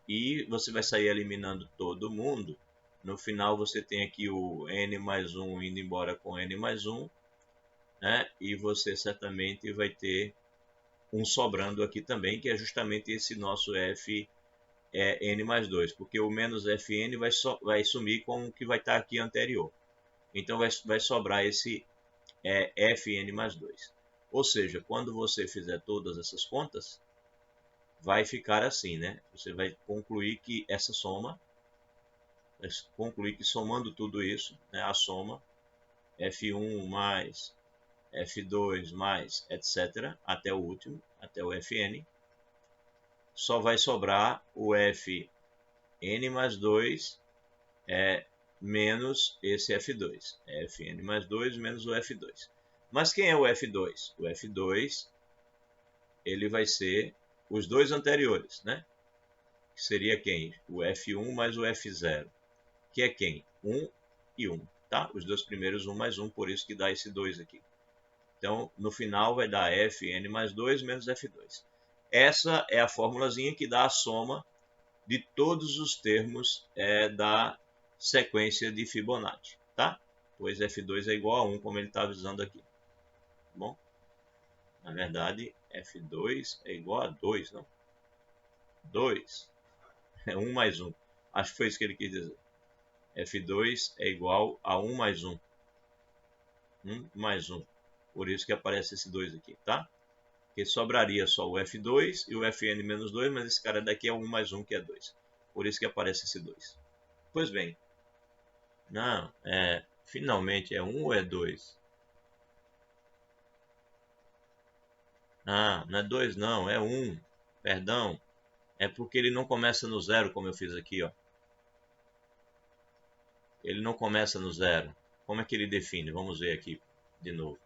e você vai sair eliminando todo mundo. No final você tem aqui o N mais 1 indo embora com N mais 1, né? E você certamente vai ter um sobrando aqui também, que é justamente esse nosso N mais 2, porque o menos Fn vai sumir com o que vai estar aqui anterior. Então vai sobrar esse Fn mais 2. Ou seja, quando você fizer todas essas contas, vai ficar assim, né? Você vai concluir que essa soma, vai concluir que somando tudo isso, né, a soma F1 mais F2 mais etc, até o último, até o Fn, só vai sobrar o Fn mais 2 menos esse F2. Fn mais 2 menos o F2. Mas quem é o F2? O F2 ele vai ser os dois anteriores, né? Que seria quem? O F1 mais o F0. Que é quem? 1 e 1. Tá? Os dois primeiros 1 mais 1, por isso que dá esse 2 aqui. Então, no final vai dar Fn mais 2 menos F2. Essa é a formulazinha que dá a soma de todos os termos da sequência de Fibonacci, tá? Pois F2 é igual a 1, como ele está avisando aqui. Bom, na verdade, F2 é igual a 2, não? 2 é 1 mais 1. Acho que foi isso que ele quis dizer. F2 é igual a 1 mais 1. 1 mais 1. Por isso que aparece esse 2 aqui, tá? Porque sobraria só o F2 e o Fn menos 2, mas esse cara daqui é 1 mais 1, que é 2. Por isso que aparece esse 2. Pois bem. Não, finalmente é 1 ou é 2? Ah, não é 2 não, é 1. Perdão. É porque ele não começa no 0, como eu fiz aqui, ó. Ele não começa no 0. Como é que ele define? Vamos ver aqui de novo.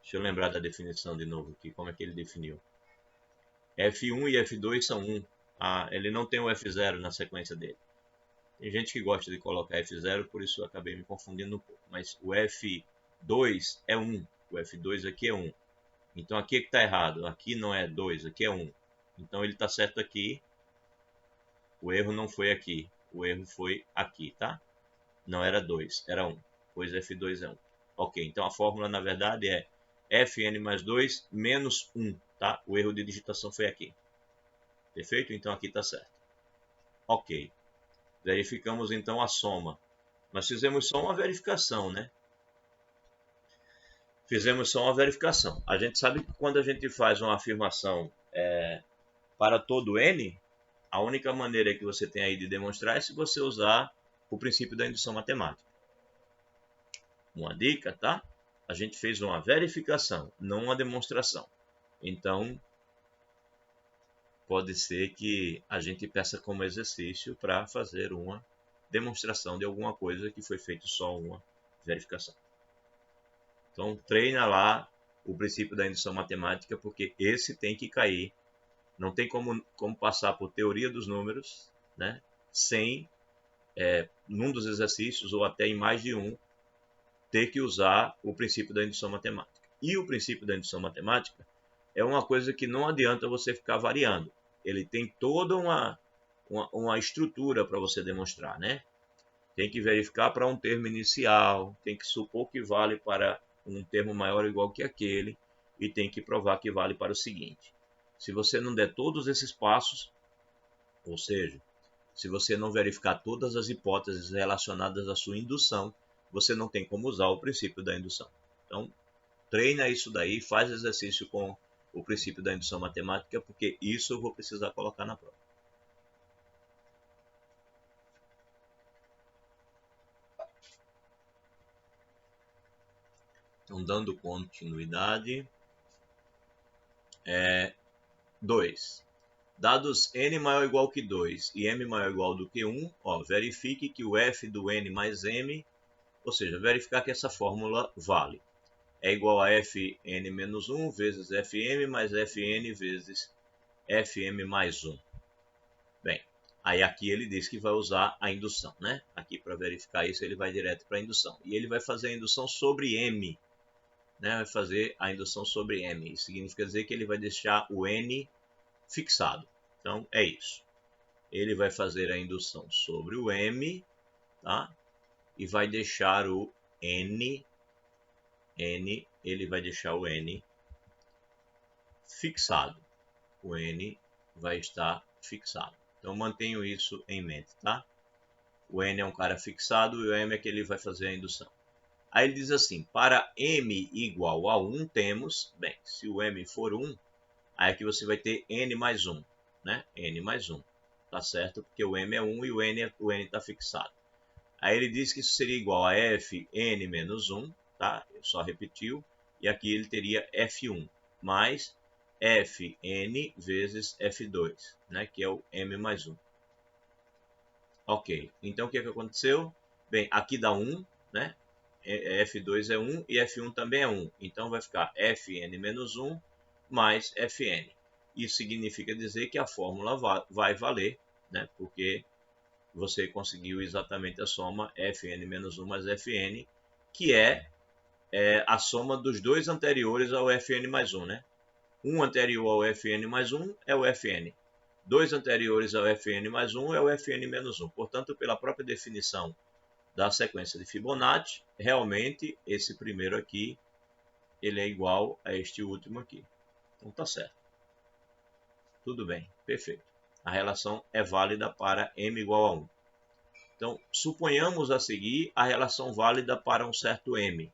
Deixa eu lembrar da definição de novo aqui. Como é que ele definiu? F1 e F2 são 1. Ah, ele não tem o F0 na sequência dele. Tem gente que gosta de colocar F0, por isso eu acabei me confundindo um pouco. Mas o F2 é 1. O F2 aqui é 1. Então aqui é que está errado. Aqui não é 2, aqui é 1. Então ele está certo aqui. O erro não foi aqui. O erro foi aqui, tá? Não era 2, era 1. Pois F2 é 1. Ok, então a fórmula na verdade é Fn mais 2 menos 1, tá? O erro de digitação foi aqui. Perfeito? Então aqui está certo. Ok. Verificamos então a soma. Nós fizemos só uma verificação, né? Fizemos só uma verificação. A gente sabe que quando a gente faz uma afirmação para todo n, a única maneira que você tem aí de demonstrar é se você usar o princípio da indução matemática. Uma dica, tá? A gente fez uma verificação, não uma demonstração. Então, pode ser que a gente peça como exercício para fazer uma demonstração de alguma coisa que foi feito só uma verificação. Então, treina lá o princípio da indução matemática, porque esse tem que cair. Não tem como passar por teoria dos números, né, sem, num dos exercícios, ou até em mais de um, ter que usar o princípio da indução matemática. E o princípio da indução matemática é uma coisa que não adianta você ficar variando. Ele tem toda uma estrutura para você demonstrar, né? Tem que verificar para um termo inicial, tem que supor que vale para um termo maior ou igual que aquele, e tem que provar que vale para o seguinte. Se você não der todos esses passos, ou seja, se você não verificar todas as hipóteses relacionadas à sua indução, você não tem como usar o princípio da indução. Então, treina isso daí, faz exercício com o princípio da indução matemática, porque isso eu vou precisar colocar na prova. Então, dando continuidade, 2. Dados n maior ou igual que 2 e m maior ou igual do que 1, verifique que o f do n mais m, ou seja, verificar que essa fórmula vale, é igual a fn menos 1 vezes fm mais fn vezes fm mais 1. Bem, aí aqui ele diz que vai usar a indução, né? Aqui para verificar isso ele vai direto para a indução. E ele vai fazer a indução sobre m, né? Vai fazer a indução sobre m. Isso significa dizer que ele vai deixar o n fixado. Então, é isso. Ele vai fazer a indução sobre o m, tá? E vai deixar o n, ele vai deixar o n fixado. O n vai estar fixado. Então, mantenho isso em mente, tá? O n é um cara fixado e o m é que ele vai fazer a indução. Aí ele diz assim, para m igual a 1 temos, bem, se o m for 1, aí aqui você vai ter n mais 1, né? N mais 1, tá certo? Porque o m é 1 e o n está fixado. Aí ele diz que isso seria igual a fn menos 1, tá? Só repetiu. E aqui ele teria f1 mais fn vezes f2, né? Que é o m mais 1. Ok, então o que aconteceu? Bem, aqui dá 1, né? F2 é 1 e F1 também é 1. Então vai ficar Fn menos 1 mais Fn. Isso significa dizer que a fórmula vai valer, né? Porque você conseguiu exatamente a soma Fn menos 1 mais Fn, que é a soma dos dois anteriores ao Fn mais 1, né? Um anterior ao Fn mais 1 é o Fn. Dois anteriores ao Fn mais 1 é o Fn menos 1. Portanto, pela própria definição da sequência de Fibonacci, realmente esse primeiro aqui ele é igual a este último aqui. Então tá certo. Tudo bem, perfeito. A relação é válida para m igual a 1. Então, suponhamos a seguir a relação válida para um certo m,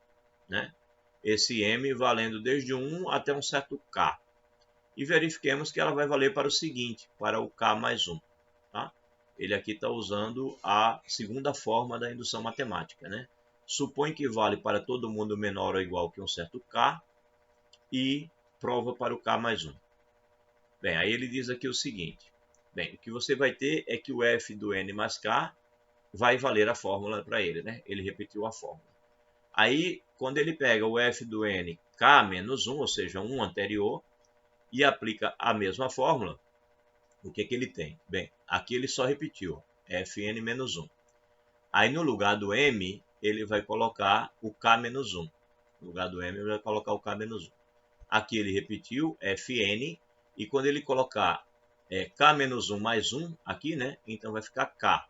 né? Esse m valendo desde 1 até um certo k. E verifiquemos que ela vai valer para o seguinte, para o k mais 1. Tá? Ele aqui está usando a segunda forma da indução matemática, né? Supõe que vale para todo mundo menor ou igual que um certo k e prova para o k mais 1. Bem, aí ele diz aqui o seguinte. Bem, o que você vai ter é que o f do n mais k vai valer a fórmula para ele, né? Ele repetiu a fórmula. Aí, quando ele pega o f do n k menos 1, ou seja, um anterior, e aplica a mesma fórmula, o que ele tem? Bem, aqui ele só repetiu, Fn menos 1. Aí no lugar do m, ele vai colocar o k menos 1. No lugar do m, ele vai colocar o k menos 1. Aqui ele repetiu Fn, e quando ele colocar k menos 1 mais 1, aqui, né? Então vai ficar k.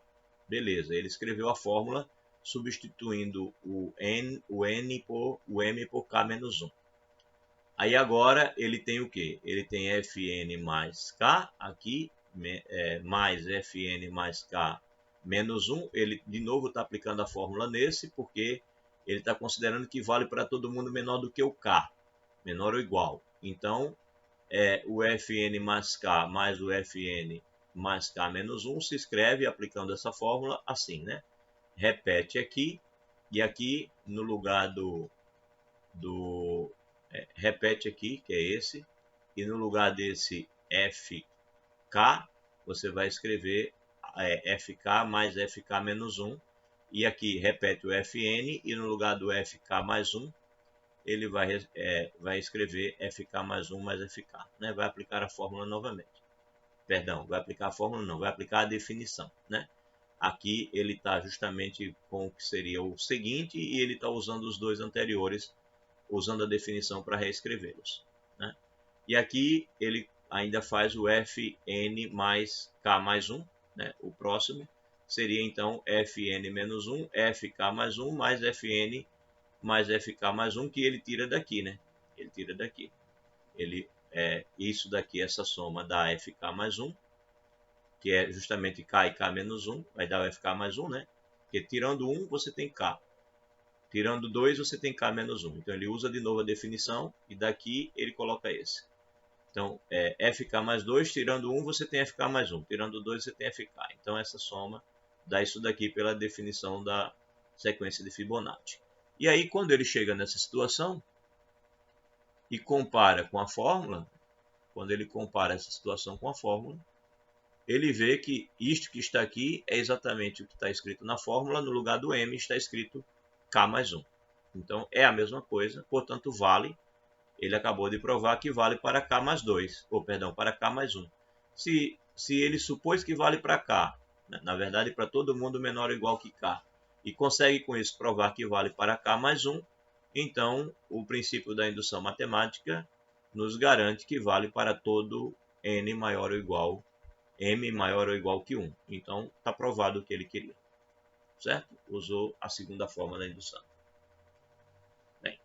Beleza, ele escreveu a fórmula substituindo o n por o m por k menos 1. Aí agora ele tem o que? Ele tem Fn mais K aqui mais Fn mais K menos 1, ele de novo está aplicando a fórmula nesse, porque ele está considerando que vale para todo mundo menor do que o K, menor ou igual. Então, o Fn mais K mais o Fn mais K menos 1 se escreve aplicando essa fórmula assim, né? Repete aqui, e aqui no lugar repete aqui, que é esse, e no lugar desse FK, você vai escrever FK mais FK menos 1, e aqui repete o Fn, e no lugar do FK mais 1, ele vai escrever FK mais 1 mais FK, né? Vai aplicar a fórmula novamente. Perdão, vai aplicar a fórmula não, vai aplicar a definição, né? Aqui ele está justamente com o que seria o seguinte, e ele está usando os dois anteriores, usando a definição para reescrevê-los, né? E aqui ele ainda faz o Fn mais K mais 1, né? O próximo seria então Fn menos 1, Fk mais 1, mais Fn mais FK mais 1, que ele tira daqui, né? Ele tira daqui. Isso daqui, essa soma dá FK mais 1, que é justamente K e K menos 1, vai dar o FK mais 1, né? Porque tirando 1, você tem K. Tirando 2, você tem K menos 1. Então, ele usa de novo a definição, e daqui ele coloca esse. Então, FK mais 2, tirando 1, você tem FK mais 1. Tirando 2, você tem FK. Então, essa soma dá isso daqui pela definição da sequência de Fibonacci. E aí, quando ele chega nessa situação e compara com a fórmula, quando ele compara essa situação com a fórmula, ele vê que isto que está aqui é exatamente o que está escrito na fórmula, no lugar do M está escrito K mais 1. Então, é a mesma coisa, portanto, vale. Ele acabou de provar que vale para K mais 2, ou perdão, para K mais 1. Se ele supôs que vale para K, na verdade, para todo mundo menor ou igual que K, e consegue com isso provar que vale para K mais 1, então o princípio da indução matemática nos garante que vale para todo N maior ou igual, M maior ou igual que 1. Então está provado o que ele queria, certo? Usou a segunda forma da indução. Bem,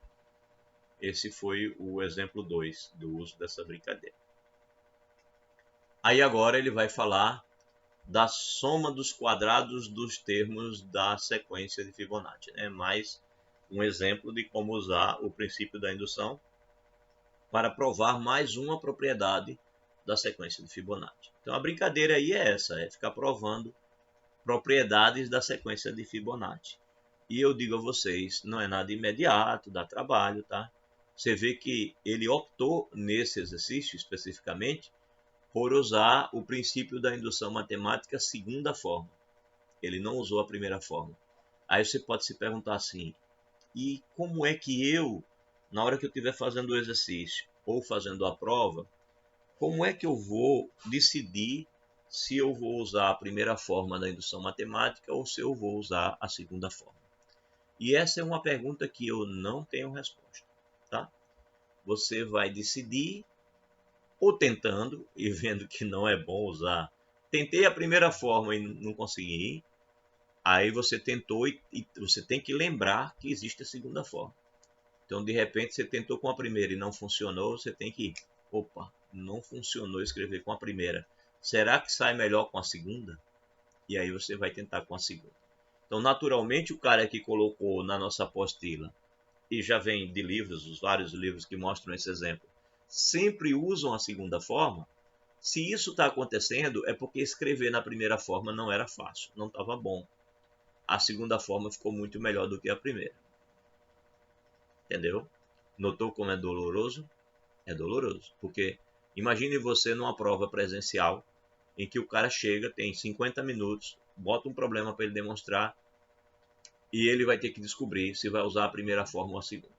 esse foi o exemplo 2 do uso dessa brincadeira. Aí agora ele vai falar da soma dos quadrados dos termos da sequência de Fibonacci, né? Mais um exemplo de como usar o princípio da indução para provar mais uma propriedade da sequência de Fibonacci. Então a brincadeira aí é essa, é ficar provando propriedades da sequência de Fibonacci. E eu digo a vocês, não é nada imediato, dá trabalho, tá? Você vê que ele optou nesse exercício especificamente por usar o princípio da indução matemática segunda forma. Ele não usou a primeira forma. Aí você pode se perguntar assim, e como é que eu, na hora que eu estiver fazendo o exercício ou fazendo a prova, como é que eu vou decidir se eu vou usar a primeira forma da indução matemática ou se eu vou usar a segunda forma? E essa é uma pergunta que eu não tenho resposta, tá? Você vai decidir ou tentando e vendo que não é bom usar. Tentei a primeira forma e não consegui. Aí você tentou e você tem que lembrar que existe a segunda forma. Então, de repente, você tentou com a primeira e não funcionou, você tem que, opa, não funcionou escrever com a primeira. Será que sai melhor com a segunda? E aí você vai tentar com a segunda. Então, naturalmente, o cara que colocou na nossa apostila, e já vem de livros, os vários livros que mostram esse exemplo, sempre usam a segunda forma. Se isso está acontecendo, é porque escrever na primeira forma não era fácil, não estava bom. A segunda forma ficou muito melhor do que a primeira. Entendeu? Notou como é doloroso? É doloroso, porque imagine você numa prova presencial em que o cara chega, tem 50 minutos, bota um problema para ele demonstrar e ele vai ter que descobrir se vai usar a primeira forma ou a segunda.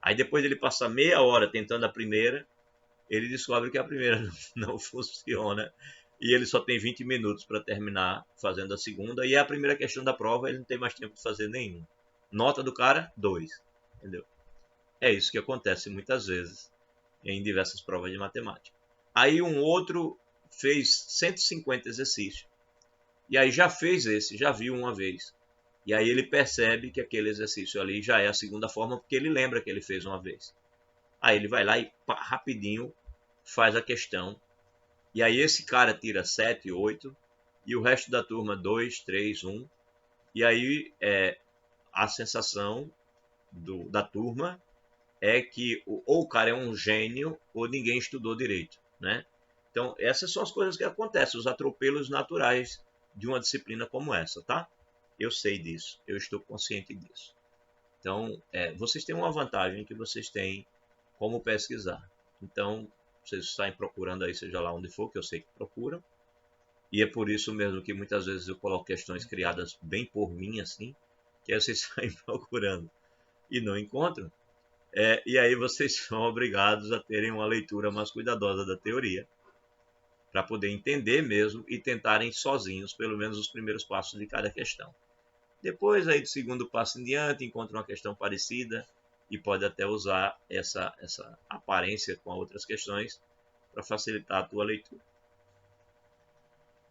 Aí depois ele passa meia hora tentando a primeira, ele descobre que a primeira não funciona e ele só tem 20 minutos para terminar fazendo a segunda, e a primeira questão da prova ele não tem mais tempo de fazer nenhum. Nota do cara, 2. Entendeu? É isso que acontece muitas vezes em diversas provas de matemática. Aí um outro fez 150 exercícios, e aí já fez esse, já viu uma vez. E aí ele percebe que aquele exercício ali já é a segunda forma, porque ele lembra que ele fez uma vez. Aí ele vai lá e rapidinho faz a questão E aí esse cara tira 7, 8, e o resto da turma 2, 3, 1. E aí a sensação da turma é que ou o cara é um gênio ou ninguém estudou direito, né? Então, essas são as coisas que acontecem, os atropelos naturais de uma disciplina como essa, tá? Eu sei disso, eu estou consciente disso. Então, vocês têm uma vantagem que vocês têm como pesquisar. Então, vocês saem procurando aí, seja lá onde for, que eu sei que procuram. E é por isso mesmo que muitas vezes eu coloco questões criadas bem por mim, assim, que aí vocês saem procurando e não encontram. E aí vocês são obrigados a terem uma leitura mais cuidadosa da teoria, para poder entender mesmo e tentarem sozinhos, pelo menos os primeiros passos de cada questão. Depois, aí do segundo passo em diante, encontra uma questão parecida e pode até usar essa aparência com outras questões para facilitar a tua leitura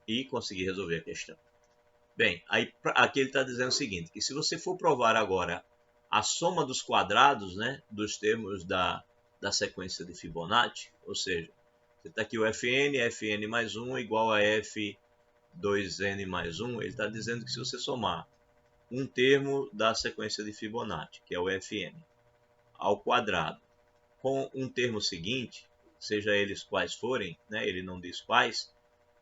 e conseguir resolver a questão. Bem, aí, aqui ele está dizendo o seguinte, que se você for provar agora a soma dos quadrados, né, dos termos da sequência de Fibonacci, ou seja, você está aqui o fn mais 1 igual a f2n mais 1, ele está dizendo que se você somar um termo da sequência de Fibonacci, que é o fn, ao quadrado, com um termo seguinte, seja eles quais forem, né, ele não diz quais,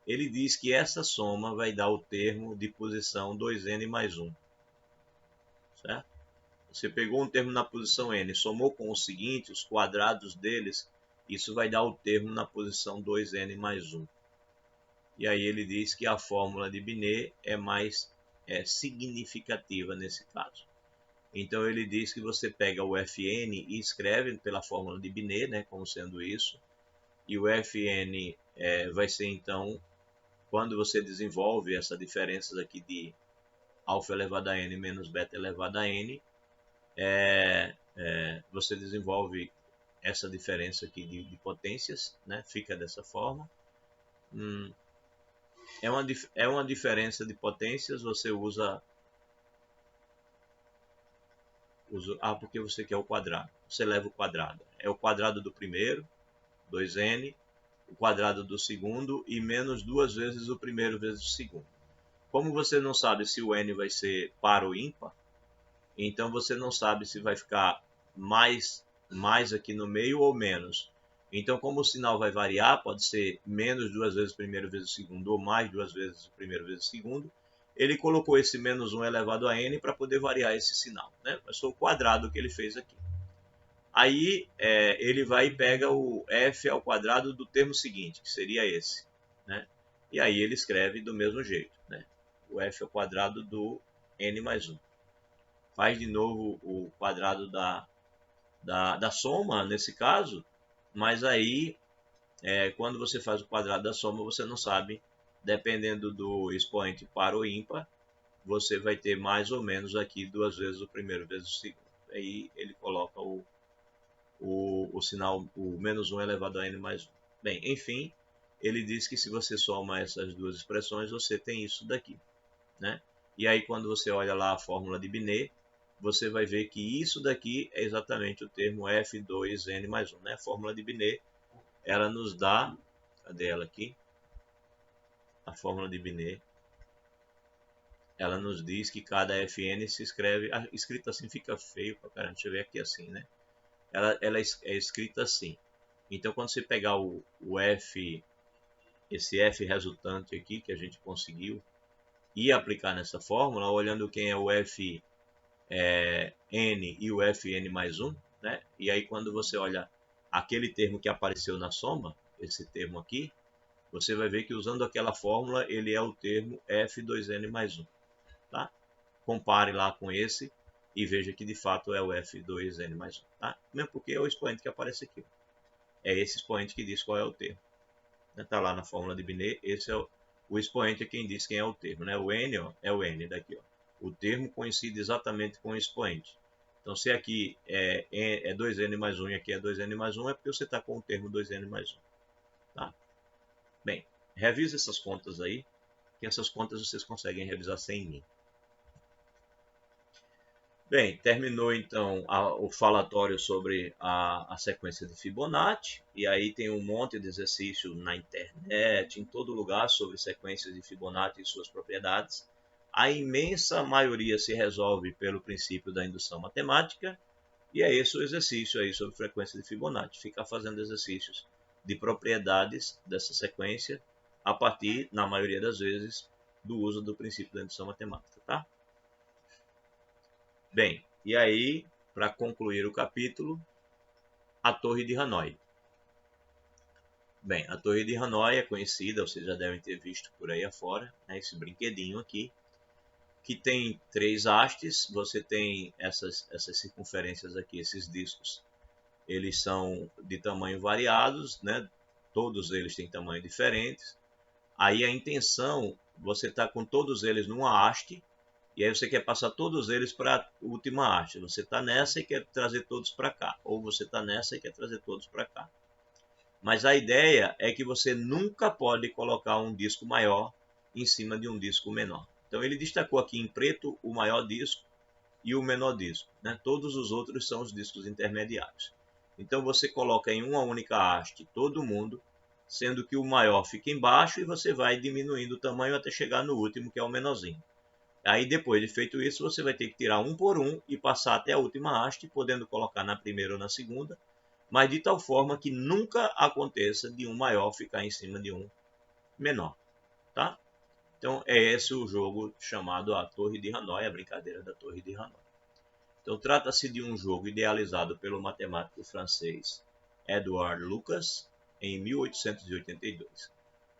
ele diz que essa soma vai dar o termo de posição 2n mais 1. Certo? Você pegou um termo na posição n, somou com o seguinte, os quadrados deles, isso vai dar o termo na posição 2n mais 1. E aí ele diz que a fórmula de Binet é mais significativa nesse caso. Então ele diz que você pega o Fn e escreve pela fórmula de Binet, né, como sendo isso, e o Fn vai ser então, quando você desenvolve essa diferença aqui de alfa elevado a n menos beta elevado a n, você desenvolve essa diferença aqui de potências, né, fica dessa forma. É uma diferença de potências, você usa porque você quer o quadrado. Você leva o quadrado. É o quadrado do primeiro, 2n, o quadrado do segundo e menos duas vezes o primeiro vezes o segundo. Como você não sabe se o n vai ser par ou ímpar, então você não sabe se vai ficar mais aqui no meio ou menos. Então, como o sinal vai variar, pode ser menos duas vezes o primeiro vezes o segundo ou mais duas vezes o primeiro vezes o segundo, ele colocou esse menos 1 elevado a n para poder variar esse sinal, né? Mas foi o quadrado que ele fez aqui. Aí ele vai e pega o f ao quadrado do termo seguinte, que seria esse, né? E aí ele escreve do mesmo jeito, né? O f ao quadrado do n mais 1. Faz de novo o quadrado da soma, nesse caso, mas aí, quando você faz o quadrado da soma, você não sabe, dependendo do expoente par ou ímpar, você vai ter mais ou menos aqui duas vezes o primeiro vezes o segundo. Aí ele coloca o sinal, o menos 1 elevado a n mais 1. Bem, enfim, ele diz que se você soma essas duas expressões, você tem isso daqui, né? E aí, quando você olha lá a fórmula de Binet, você vai ver que isso daqui é exatamente o termo F2n mais 1, né? A fórmula de Binet, ela nos dá, cadê ela aqui? A fórmula de Binet, ela nos diz que cada Fn se escreve, escrito assim fica feio pra caramba, deixa eu ver aqui assim, né? Ela é escrita assim. Então, quando você pegar o F, esse F resultante aqui que a gente conseguiu, e aplicar nessa fórmula, olhando quem é o F n e o Fn mais 1, né? E aí quando você olha aquele termo que apareceu na soma, esse termo aqui, você vai ver que usando aquela fórmula, ele é o termo F2n mais 1. Tá? Compare lá com esse e veja que de fato é o F2n mais 1. Tá? Mesmo porque é o expoente que aparece aqui. É esse expoente que diz qual é o termo. Está lá na fórmula de Binet, esse é o expoente é quem diz quem é o termo. Né? O n é o n daqui. Ó. O termo coincide exatamente com o expoente. Então, se aqui é 2n mais 1 e aqui é 2n mais 1, é porque você está com o termo 2n mais 1. Tá? Bem, revisa essas contas aí, que essas contas vocês conseguem revisar sem mim. Bem, terminou então o falatório sobre a sequência de Fibonacci, e aí tem um monte de exercício na internet, em todo lugar, sobre sequências de Fibonacci e suas propriedades. A imensa maioria se resolve pelo princípio da indução matemática, e é esse o exercício aí sobre frequência de Fibonacci, ficar fazendo exercícios de propriedades dessa sequência a partir, na maioria das vezes, do uso do princípio da indução matemática, tá? Bem, e aí, para concluir o capítulo, a Torre de Hanoi. Bem, a Torre de Hanoi é conhecida, vocês já devem ter visto por aí afora, né, esse brinquedinho aqui, que tem 3 hastes, você tem essas circunferências aqui, esses discos, eles são de tamanho variados, né? Todos eles têm tamanho diferentes. Aí a intenção, você está com todos eles numa haste, e aí você quer passar todos eles para a última haste. Você está nessa e quer trazer todos para cá. Ou você está nessa e quer trazer todos para cá. Mas a ideia é que você nunca pode colocar um disco maior em cima de um disco menor. Então ele destacou aqui em preto o maior disco e o menor disco, né? Todos os outros são os discos intermediários. Então você coloca em uma única haste todo mundo, sendo que o maior fica embaixo e você vai diminuindo o tamanho até chegar no último, que é o menorzinho. Aí depois de feito isso, você vai ter que tirar um por um e passar até a última haste, podendo colocar na primeira ou na segunda, mas de tal forma que nunca aconteça de um maior ficar em cima de um menor, tá? Então é esse o jogo chamado a Torre de Hanoi, a brincadeira da Torre de Hanoi. Então trata-se de um jogo idealizado pelo matemático francês Edouard Lucas em 1882.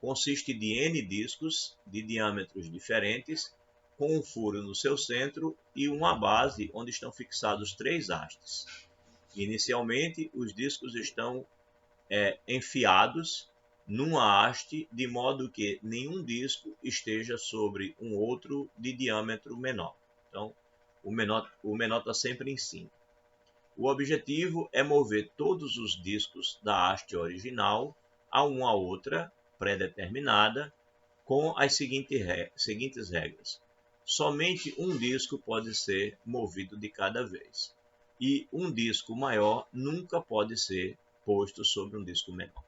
Consiste de N discos de diâmetros diferentes, com um furo no seu centro e uma base onde estão fixados 3 hastes. Inicialmente, os discos estão enfiados numa haste, de modo que nenhum disco esteja sobre um outro de diâmetro menor. Então, o menor está sempre em cima. O objetivo é mover todos os discos da haste original a uma outra pré-determinada com as seguintes regras. Somente um disco pode ser movido de cada vez. E um disco maior nunca pode ser posto sobre um disco menor.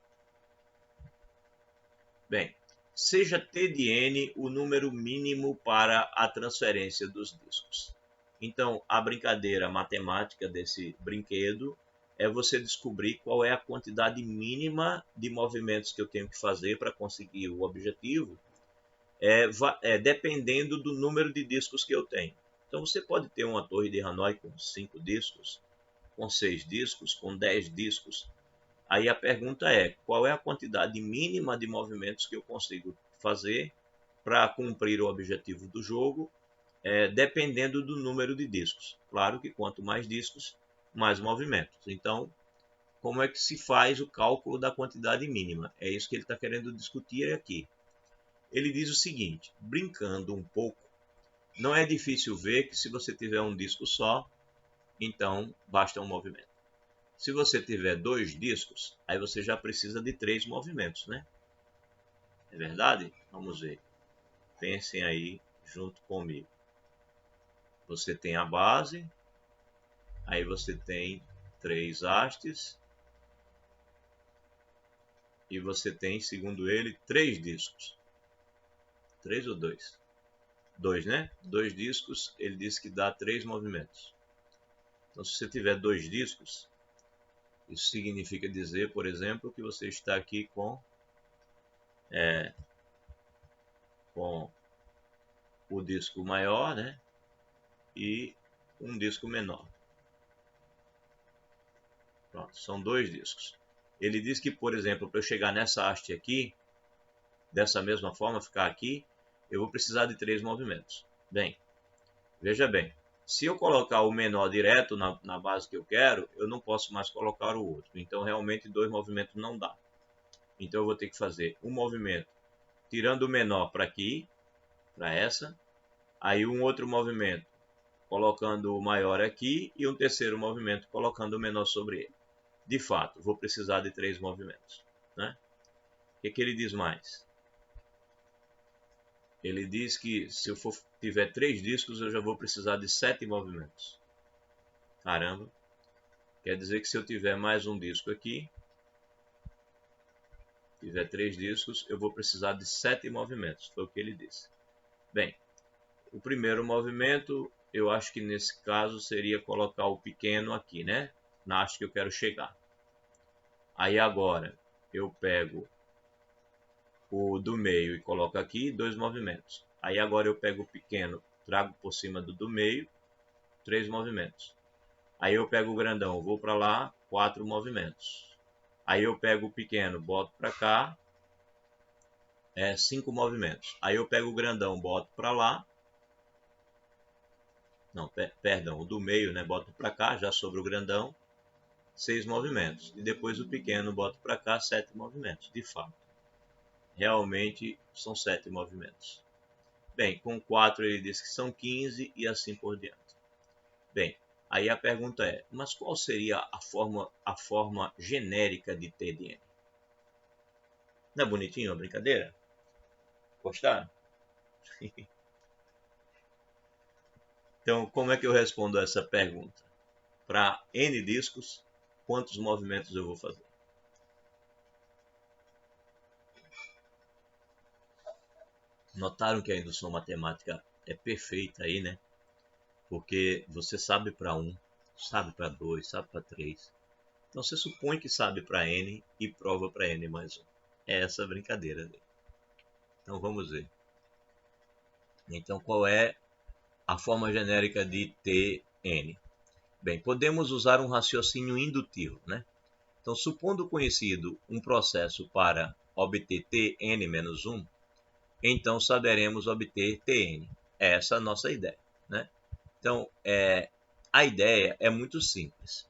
Bem, seja T de N o número mínimo para a transferência dos discos. Então, a brincadeira matemática desse brinquedo é você descobrir qual é a quantidade mínima de movimentos que eu tenho que fazer para conseguir o objetivo, dependendo do número de discos que eu tenho. Então, você pode ter uma torre de Hanoi com 5 discos, com 6 discos, com 10 discos. Aí a pergunta é, qual é a quantidade mínima de movimentos que eu consigo fazer para cumprir o objetivo do jogo, dependendo do número de discos. Claro que quanto mais discos, mais movimentos. Então, como é que se faz o cálculo da quantidade mínima? É isso que ele está querendo discutir aqui. Ele diz o seguinte, brincando um pouco, não é difícil ver que se você tiver um disco só, então basta um movimento. Se você tiver 2 discos, aí você já precisa de 3 movimentos, né? É verdade? Vamos ver. Pensem aí junto comigo. Você tem a base, aí você tem 3 hastes, e você tem, segundo ele, 3 discos. 3 ou 2? 2, né? 2 discos, ele diz que dá 3 movimentos. Então, se você tiver 2 discos, isso significa dizer, por exemplo, que você está aqui com o disco maior, né? E um disco menor. Pronto, são 2 discos. Ele diz que, por exemplo, para eu chegar nessa haste aqui, dessa mesma forma, ficar aqui, eu vou precisar de 3 movimentos. Bem, veja bem, se eu colocar o menor direto na base que eu quero, eu não posso mais colocar o outro. Então, realmente, 2 movimentos não dá. Então, eu vou ter que fazer um movimento tirando o menor para aqui, para essa, aí um outro movimento colocando o maior aqui e um terceiro movimento colocando o menor sobre ele. De fato, vou precisar de 3 movimentos, né? O que ele diz mais? Ele diz que se eu tiver 3 discos, eu já vou precisar de 7 movimentos. Caramba. Quer dizer que se eu tiver mais um disco aqui, tiver 3 discos, eu vou precisar de 7 movimentos. Foi o que ele disse. Bem, o primeiro movimento, eu acho que nesse caso seria colocar o pequeno aqui, né? Na haste que eu quero chegar. Aí agora eu pego o do meio e coloco aqui 2 movimentos. Aí agora eu pego o pequeno, trago por cima do meio, 3 movimentos. Aí eu pego o grandão, vou para lá, 4 movimentos. Aí eu pego o pequeno, boto para cá, 5 movimentos. Aí eu pego o grandão, boto para lá. Não, perdão, o do meio, né? Boto para cá, já sobre o grandão, 6 movimentos. E depois o pequeno, boto para cá, 7 movimentos. De fato, realmente são 7 movimentos. Bem, com 4 ele diz que são 15 e assim por diante. Bem, aí a pergunta é, mas qual seria a forma genérica de T de N? Não é bonitinho a brincadeira? Gostaram? Então, como é que eu respondo a essa pergunta? Para N discos, quantos movimentos eu vou fazer? Notaram que a indução matemática é perfeita aí, né? Porque você sabe para 1, sabe para 2, sabe para 3. Então você supõe que sabe para N e prova para N mais 1. É essa a brincadeira dele. Então vamos ver. Então qual é a forma genérica de Tn? Bem, podemos usar um raciocínio indutivo, né? Então, supondo conhecido um processo para obter Tn-1, então saberemos obter Tn. É essa a nossa ideia, né? Então, a ideia é muito simples.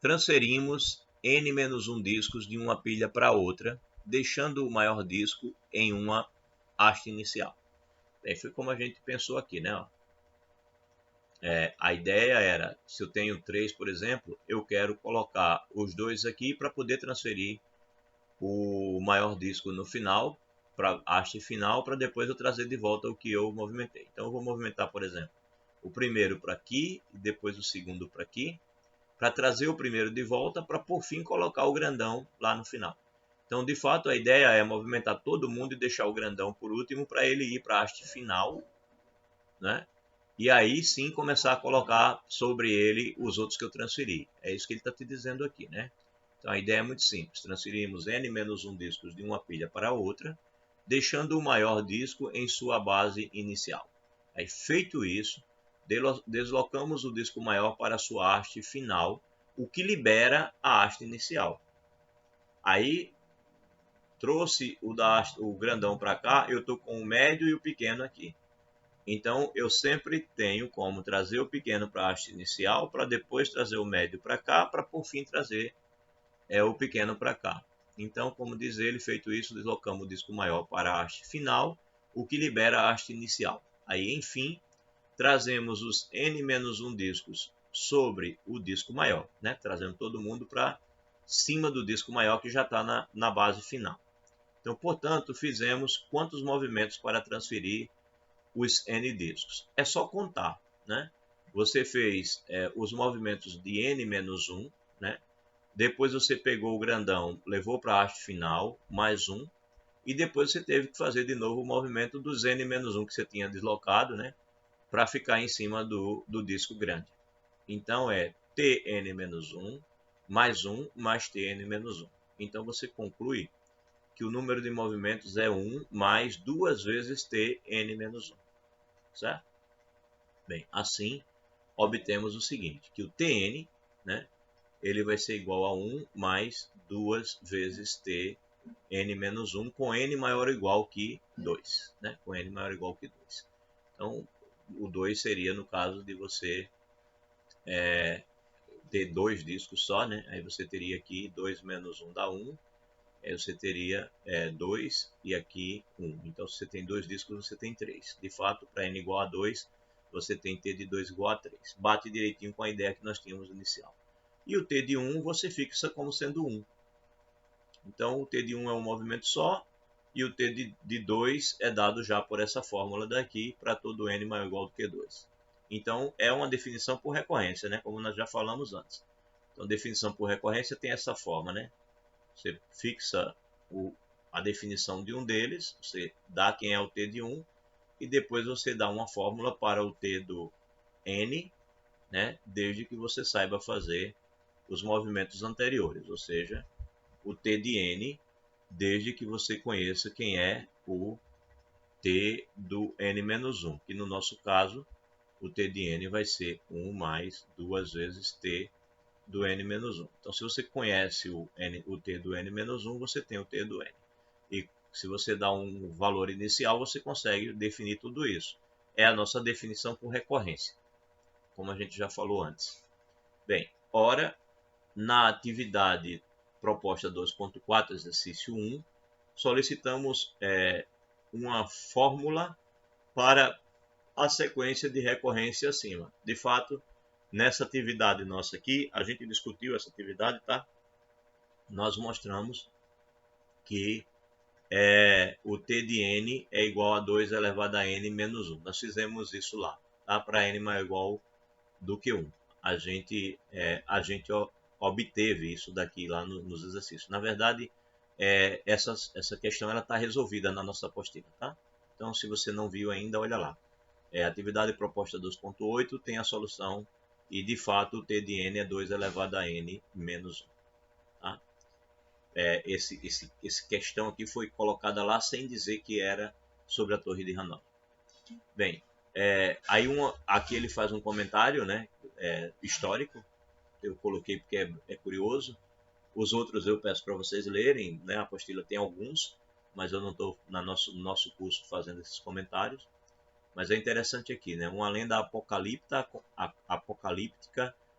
Transferimos N-1 discos de uma pilha para outra, deixando o maior disco em uma haste inicial. Bem, foi como a gente pensou aqui, né? A ideia era, se eu tenho 3, por exemplo, eu quero colocar os 2 aqui para poder transferir o maior disco no final, para a haste final, para depois eu trazer de volta o que eu movimentei. Então eu vou movimentar, por exemplo, o primeiro para aqui e depois o segundo para aqui, para trazer o primeiro de volta, para por fim colocar o grandão lá no final. Então, de fato, a ideia é movimentar todo mundo e deixar o grandão por último para ele ir para a haste final, né? E aí sim começar a colocar sobre ele os outros que eu transferi. É isso que ele está te dizendo aqui, né? Então a ideia é muito simples. Transferimos N-1 discos de uma pilha para outra, deixando o maior disco em sua base inicial. Aí feito isso, deslocamos o disco maior para a sua haste final, o que libera a haste inicial. Aí trouxe o grandão para cá, eu estou com o médio e o pequeno aqui. Então, eu sempre tenho como trazer o pequeno para a haste inicial, para depois trazer o médio para cá, para por fim trazer o pequeno para cá. Então, como diz ele, feito isso, deslocamos o disco maior para a haste final, o que libera a haste inicial. Aí, enfim, trazemos os N-1 discos sobre o disco maior, né? Trazendo todo mundo para cima do disco maior que já está na base final. Então, portanto, fizemos quantos movimentos para transferir os N discos. É só contar, né? Você fez os movimentos de N-1, né? Depois você pegou o grandão, levou para a haste final, mais um, e depois você teve que fazer de novo o movimento dos N-1 que você tinha deslocado, né? Para ficar em cima do disco grande. Então é Tn-1 mais 1 mais Tn-1. Então você conclui que o número de movimentos é 1 mais 2 vezes Tn-1. Certo? Bem, assim obtemos o seguinte, que o Tn, né, ele vai ser igual a 1 mais 2 vezes Tn-1, com N maior ou igual que 2. Né? Com N maior ou igual que 2. Então, o 2 seria no caso de você ter 2 discos só, né? Aí você teria aqui 2 menos 1 dá 1. Aí você teria 2 e aqui 1. Então, se você tem 2 discos, você tem 3. De fato, para n igual a 2, você tem t de 2 igual a 3. Bate direitinho com a ideia que nós tínhamos inicial. E o t de 1 você fixa como sendo 1. Então, o t de 1 é um movimento só, e o t de 2 é dado já por essa fórmula daqui, para todo n maior ou igual do que 2. Então, é uma definição por recorrência, né? Como nós já falamos antes. Então, definição por recorrência tem essa forma, né? Você fixa a definição de um deles, você dá quem é o t de um, e depois você dá uma fórmula para o t do n, né? Desde que você saiba fazer os movimentos anteriores, ou seja, o t de n, desde que você conheça quem é o t do n-1, que no nosso caso, o t de n vai ser 1 mais 2 vezes t do n-1. Então, se você conhece o t do n-1, você tem o t do n. E se você dá um valor inicial, você consegue definir tudo isso. É a nossa definição por recorrência, como a gente já falou antes. Bem, ora, na atividade proposta 2.4, exercício 1, solicitamos uma fórmula para a sequência de recorrência acima. De fato, nessa atividade nossa aqui, a gente discutiu essa atividade, tá? Nós mostramos que o t de n é igual a 2 elevado a n menos 1. Nós fizemos isso lá, tá? Para n maior ou igual do que 1. A gente obteve isso daqui lá nos exercícios. Na verdade, essa questão está resolvida na nossa apostila, tá? Então, se você não viu ainda, olha lá. Atividade proposta 2.8 tem a solução e, de fato, o t de n é 2 elevado a n menos 1. Tá? Esse questão aqui foi colocada lá sem dizer que era sobre a Torre de Hanoi. Bem, aí aqui ele faz um comentário, né, histórico. Eu coloquei porque é curioso. Os outros eu peço para vocês lerem, né? A apostila tem alguns, mas eu não estou no nosso curso fazendo esses comentários. Mas é interessante aqui, né? Uma lenda apocalíptica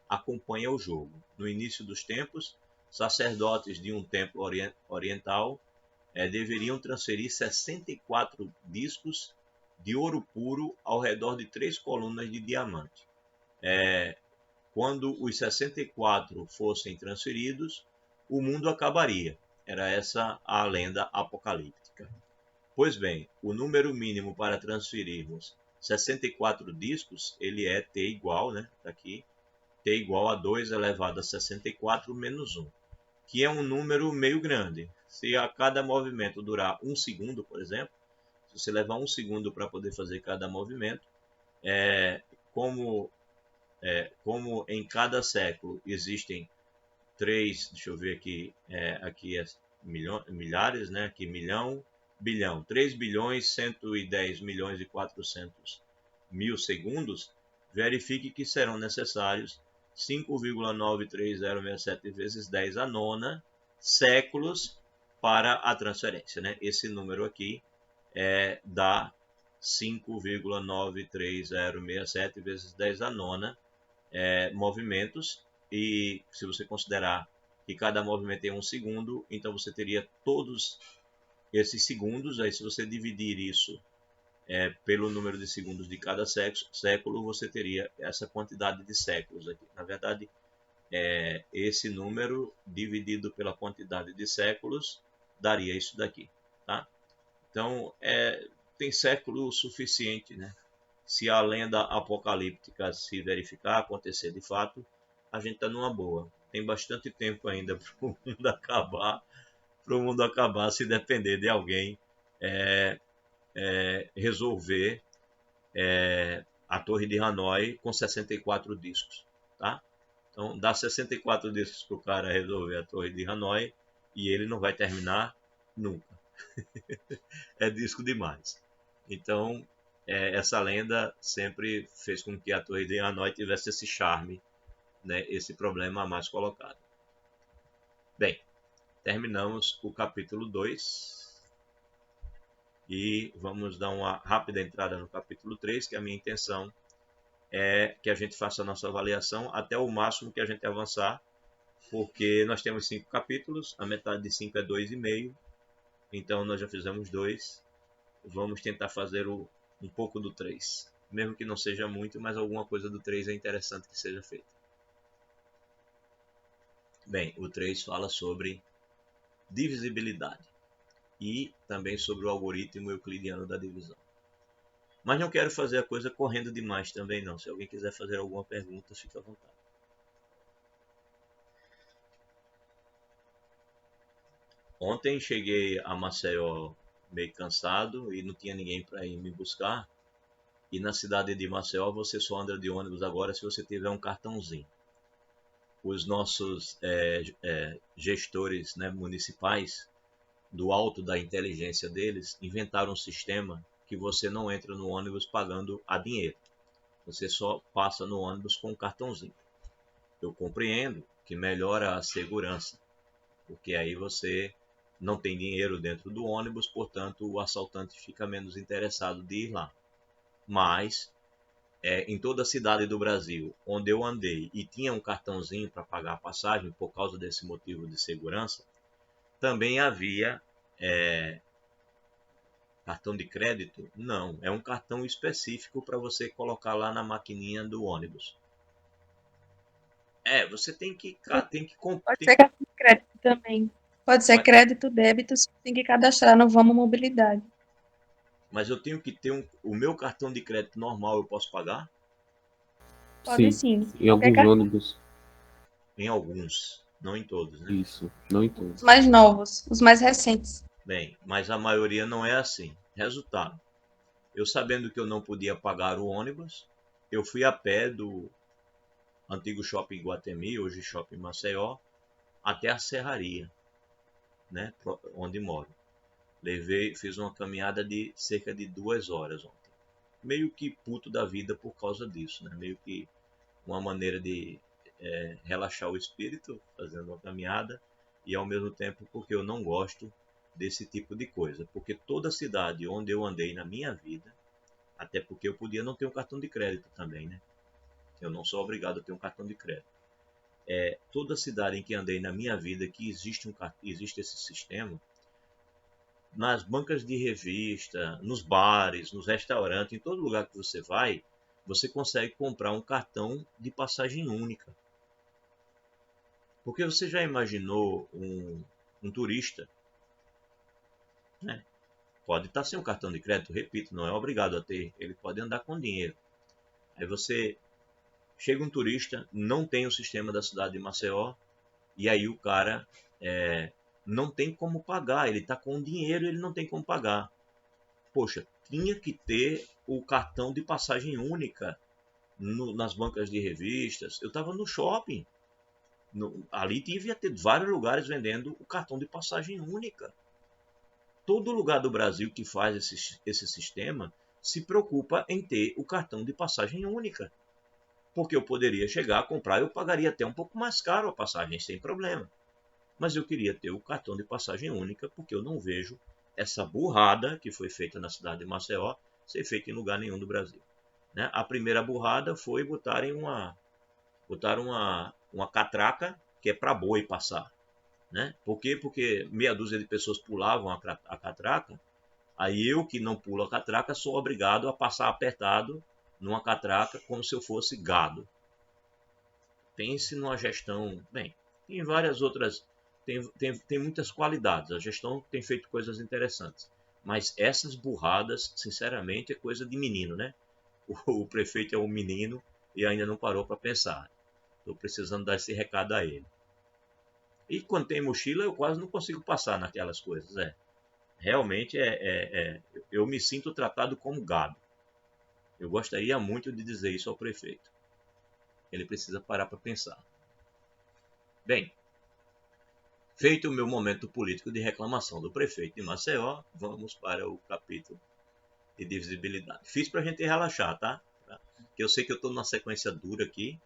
acompanha o jogo. No início dos tempos, sacerdotes de um templo oriental deveriam transferir 64 discos de ouro puro ao redor de 3 colunas de diamante. Quando os 64 fossem transferidos, o mundo acabaria. Era essa a lenda apocalíptica. Pois bem, o número mínimo para transferirmos 64 discos, ele é t igual, né? Tá aqui, t igual a 2 elevado a 64 menos 1, que é um número meio grande. Se a cada movimento durar 1 segundo, por exemplo, se você levar 1 segundo para poder fazer cada movimento, como em cada século existem 3, deixa eu ver aqui, aqui é milhares, né? Aqui milhão, bilhão, 3 bilhões 110 milhões e 400 mil segundos, verifique que serão necessários 5,93067 vezes 10 a nona séculos para a transferência, né? Esse número aqui dá 5,93067 vezes 10 a nona movimentos, e se você considerar que cada movimento tem 1 segundo, então você teria todos esses segundos. Aí, se você dividir isso pelo número de segundos de cada século, você teria essa quantidade de séculos aqui. Na verdade, esse número dividido pela quantidade de séculos daria isso daqui, tá? Então, tem século suficiente, né? Se a lenda apocalíptica se verificar, acontecer de fato, a gente está numa boa. Tem bastante tempo ainda para o mundo acabar, se depender de alguém resolver a Torre de Hanoi com 64 discos, tá? Então, dá 64 discos para o cara resolver a Torre de Hanoi e ele não vai terminar nunca. É disco demais. Então, essa lenda sempre fez com que a Torre de Hanoi tivesse esse charme, né, esse problema a mais colocado. Bem, terminamos o capítulo 2 e vamos dar uma rápida entrada no capítulo 3, que a minha intenção é que a gente faça a nossa avaliação até o máximo que a gente avançar, porque nós temos 5 capítulos, a metade de 5 é 2,5, então nós já fizemos 2, vamos tentar fazer um pouco do 3, mesmo que não seja muito, mas alguma coisa do 3 é interessante que seja feita. Bem, o 3 fala sobre divisibilidade e também sobre o algoritmo euclidiano da divisão. Mas não quero fazer a coisa correndo demais também não. Se alguém quiser fazer alguma pergunta, fique à vontade. Ontem cheguei a Maceió meio cansado e não tinha ninguém para ir me buscar. E na cidade de Maceió você só anda de ônibus agora se você tiver um cartãozinho. Os nossos gestores, né, municipais, do alto da inteligência deles, inventaram um sistema que você não entra no ônibus pagando a dinheiro. Você só passa no ônibus com um cartãozinho. Eu compreendo que melhora a segurança, porque aí você não tem dinheiro dentro do ônibus, portanto o assaltante fica menos interessado de ir lá. Mas em toda a cidade do Brasil onde eu andei e tinha um cartãozinho para pagar a passagem por causa desse motivo de segurança, também havia cartão de crédito? Não, é um cartão específico para você colocar lá na maquininha do ônibus. Você tem que Pode ser cartão de crédito também. Pode ser crédito, débito, você tem que cadastrar no Vamos Mobilidade. Mas eu tenho que ter o meu cartão de crédito normal, eu posso pagar? Pode sim. Em alguns ônibus. Em alguns, não em todos, né? Isso, não em todos. Os mais novos, os mais recentes. Bem, mas a maioria não é assim. Resultado, eu sabendo que eu não podia pagar o ônibus, eu fui a pé do antigo Shopping Guatemi, hoje Shopping Maceió, até a Serraria, né, onde moro. Fiz uma caminhada de cerca de 2 horas ontem. Meio que puto da vida por causa disso, né? Meio que uma maneira de relaxar o espírito, fazendo uma caminhada, e ao mesmo tempo porque eu não gosto desse tipo de coisa. Porque toda cidade onde eu andei na minha vida, até porque eu podia não ter um cartão de crédito também, né? Eu não sou obrigado a ter um cartão de crédito. Toda cidade em que andei na minha vida que existe esse sistema, nas bancas de revista, nos bares, nos restaurantes, em todo lugar que você vai, você consegue comprar um cartão de passagem única. Porque você já imaginou um turista, né? Pode estar sem um cartão de crédito, repito, não é obrigado a ter, ele pode andar com dinheiro. Aí chega um turista, não tem o sistema da cidade de Maceió, e aí o cara não tem como pagar, ele está com dinheiro e ele não tem como pagar. Poxa, tinha que ter o cartão de passagem única nas bancas de revistas. Eu estava no shopping, ali devia ter vários lugares vendendo o cartão de passagem única. Todo lugar do Brasil que faz esse sistema se preocupa em ter o cartão de passagem única. Porque eu poderia chegar a comprar, eu pagaria até um pouco mais caro a passagem, sem problema. Mas eu queria ter o cartão de passagem única, porque eu não vejo essa burrada que foi feita na cidade de Maceió ser feita em lugar nenhum do Brasil. Né? A primeira burrada foi botaram uma catraca que é para boi passar. Né? Por quê? Porque meia dúzia de pessoas pulavam a catraca, aí eu que não pulo a catraca sou obrigado a passar apertado numa catraca como se eu fosse gado. Pense numa gestão, bem, tem várias outras, tem muitas qualidades, a gestão tem feito coisas interessantes, mas essas burradas, sinceramente, é coisa de menino, né? O prefeito é um menino e ainda não parou para pensar. Estou precisando dar esse recado a ele. E quando tem mochila, eu quase não consigo passar naquelas coisas. Realmente eu me sinto tratado como gado. Eu gostaria muito de dizer isso ao prefeito. Ele precisa parar para pensar. Bem, feito o meu momento político de reclamação do prefeito de Maceió, vamos para o capítulo de divisibilidade. Fiz para a gente relaxar, tá? Porque eu sei que eu estou numa sequência dura aqui.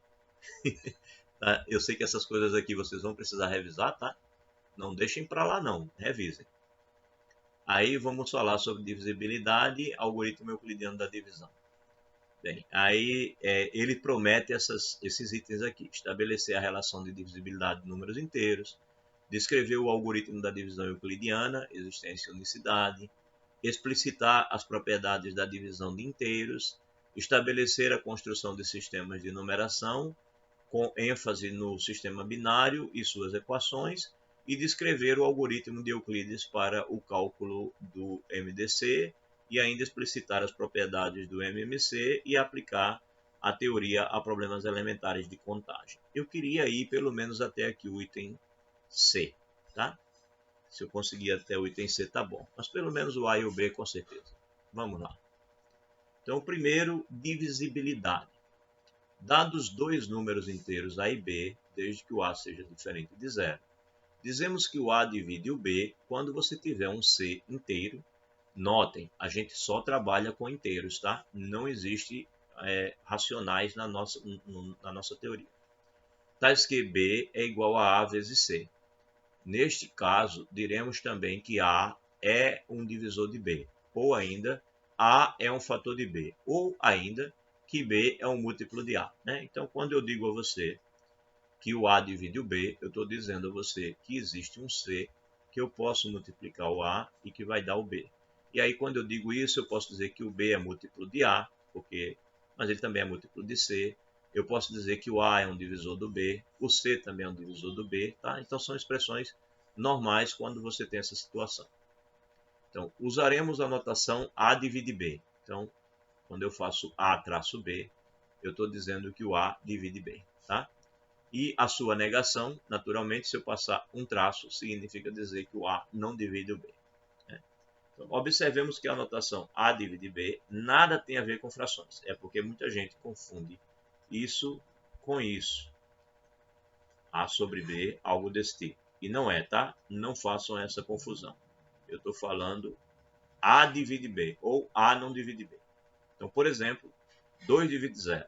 Tá? Eu sei que essas coisas aqui vocês vão precisar revisar, tá? Não deixem para lá não, revisem. Aí vamos falar sobre divisibilidade, algoritmo euclidiano da divisão. Bem, aí ele promete esses itens aqui: estabelecer a relação de divisibilidade de números inteiros, descrever o algoritmo da divisão euclidiana, existência e unicidade, explicitar as propriedades da divisão de inteiros, estabelecer a construção de sistemas de numeração, com ênfase no sistema binário e suas equações, e descrever o algoritmo de Euclides para o cálculo do MDC e ainda explicitar as propriedades do MMC e aplicar a teoria a problemas elementares de contagem. Eu queria ir pelo menos até aqui o item C, tá? Se eu conseguir até o item C, tá bom. Mas pelo menos o A e o B, com certeza. Vamos lá. Então, primeiro, divisibilidade. Dados dois números inteiros A e B, desde que o A seja diferente de zero, dizemos que o A divide o B quando você tiver um C inteiro. Notem, a gente só trabalha com inteiros, tá? Não existe racionais na nossa teoria. Tais que B é igual a A vezes C. Neste caso, diremos também que A é um divisor de B, ou ainda A é um fator de B, ou ainda que B é um múltiplo de A, né? Então, quando eu digo a você que o A divide o B, eu estou dizendo a você que existe um C que eu posso multiplicar o A e que vai dar o B. E aí, quando eu digo isso, eu posso dizer que o B é múltiplo de A, mas ele também é múltiplo de C. Eu posso dizer que o A é um divisor do B, o C também é um divisor do B, tá? Então, são expressões normais quando você tem essa situação. Então, usaremos a notação A divide B. Então, quando eu faço A traço B, eu estou dizendo que o A divide B, tá? E a sua negação, naturalmente, se eu passar um traço, significa dizer que o A não divide o B. Então, observemos que a notação A divide B nada tem a ver com frações. É porque muita gente confunde isso com isso. A sobre B, algo desse tipo. E não é, tá? Não façam essa confusão. Eu estou falando A divide B ou A não divide B. Então, por exemplo, 2 divide 0,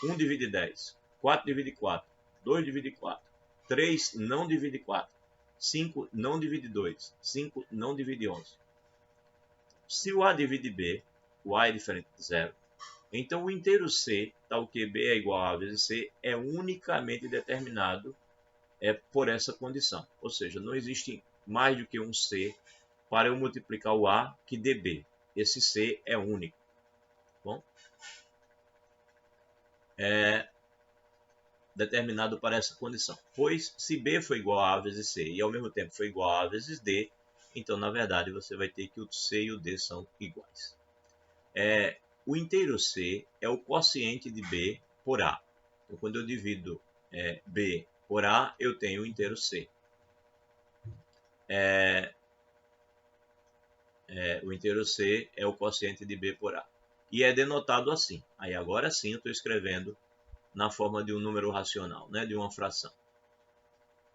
1 divide 10, 4 divide 4, 2 divide 4, 3 não divide 4, 5 não divide 2, 5 não divide 11. Se o A divide B, o A é diferente de zero, então o inteiro C, tal que B é igual a A vezes C, é unicamente determinado por essa condição. Ou seja, não existe mais do que um C para eu multiplicar o A que dê B. Esse C é único. Bom, é determinado para essa condição. Pois, se B foi igual a A vezes C e ao mesmo tempo foi igual a A vezes D, então, na verdade, você vai ter que o C e o D são iguais. O inteiro C é o quociente de B por A. Então, quando eu divido B por A, eu tenho o inteiro C. O inteiro C é o quociente de B por A. E é denotado assim. Aí, agora sim, eu estou escrevendo na forma de um número racional, né, de uma fração.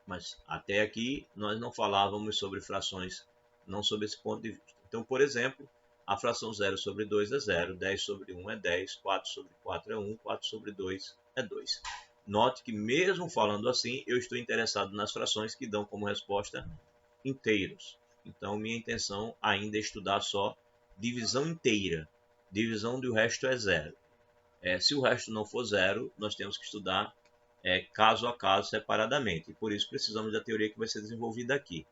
Mas até aqui nós não falávamos sobre frações, não sob esse ponto de vista. Então, por exemplo, a fração 0 sobre 2 é 0, 10 sobre 1 é 10, 4 sobre 4 é 1, 4 sobre 2 é 2. Note que mesmo falando assim, eu estou interessado nas frações que dão como resposta inteiros. Então, minha intenção ainda é estudar só divisão inteira. Divisão do resto é 0. Se o resto não for 0, nós temos que estudar caso a caso, separadamente. E por isso precisamos da teoria que vai ser desenvolvida aqui.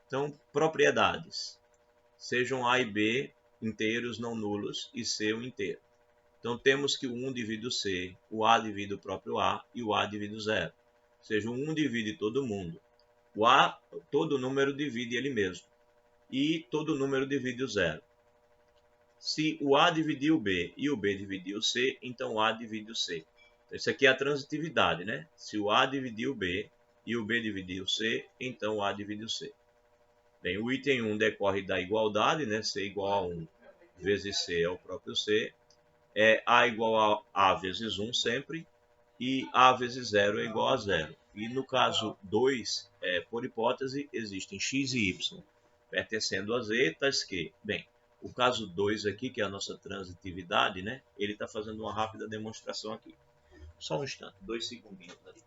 Então, propriedades. Sejam A e B inteiros não nulos e C um inteiro. Então, temos que o 1 divide o C, o A divide o próprio A e o A divide o 0. Ou seja, o 1 divide todo mundo. O A, todo número divide ele mesmo. E todo número divide o 0. Se o A dividir o B e o B dividir o C, então o A divide o C. Isso aqui é a transitividade, né? Se o A dividir o B e o B dividir o C, então o A divide o C. Bem, o item 1 decorre da igualdade, né? C igual a 1 vezes C é o próprio C. A igual a vezes 1 sempre. E A vezes 0 é igual a 0. E no caso 2, por hipótese, existem x e y pertencendo a z, tais que, bem, o caso 2 aqui, que é a nossa transitividade, né? Ele está fazendo uma rápida demonstração aqui. Só um instante, 2 segundinhos ali.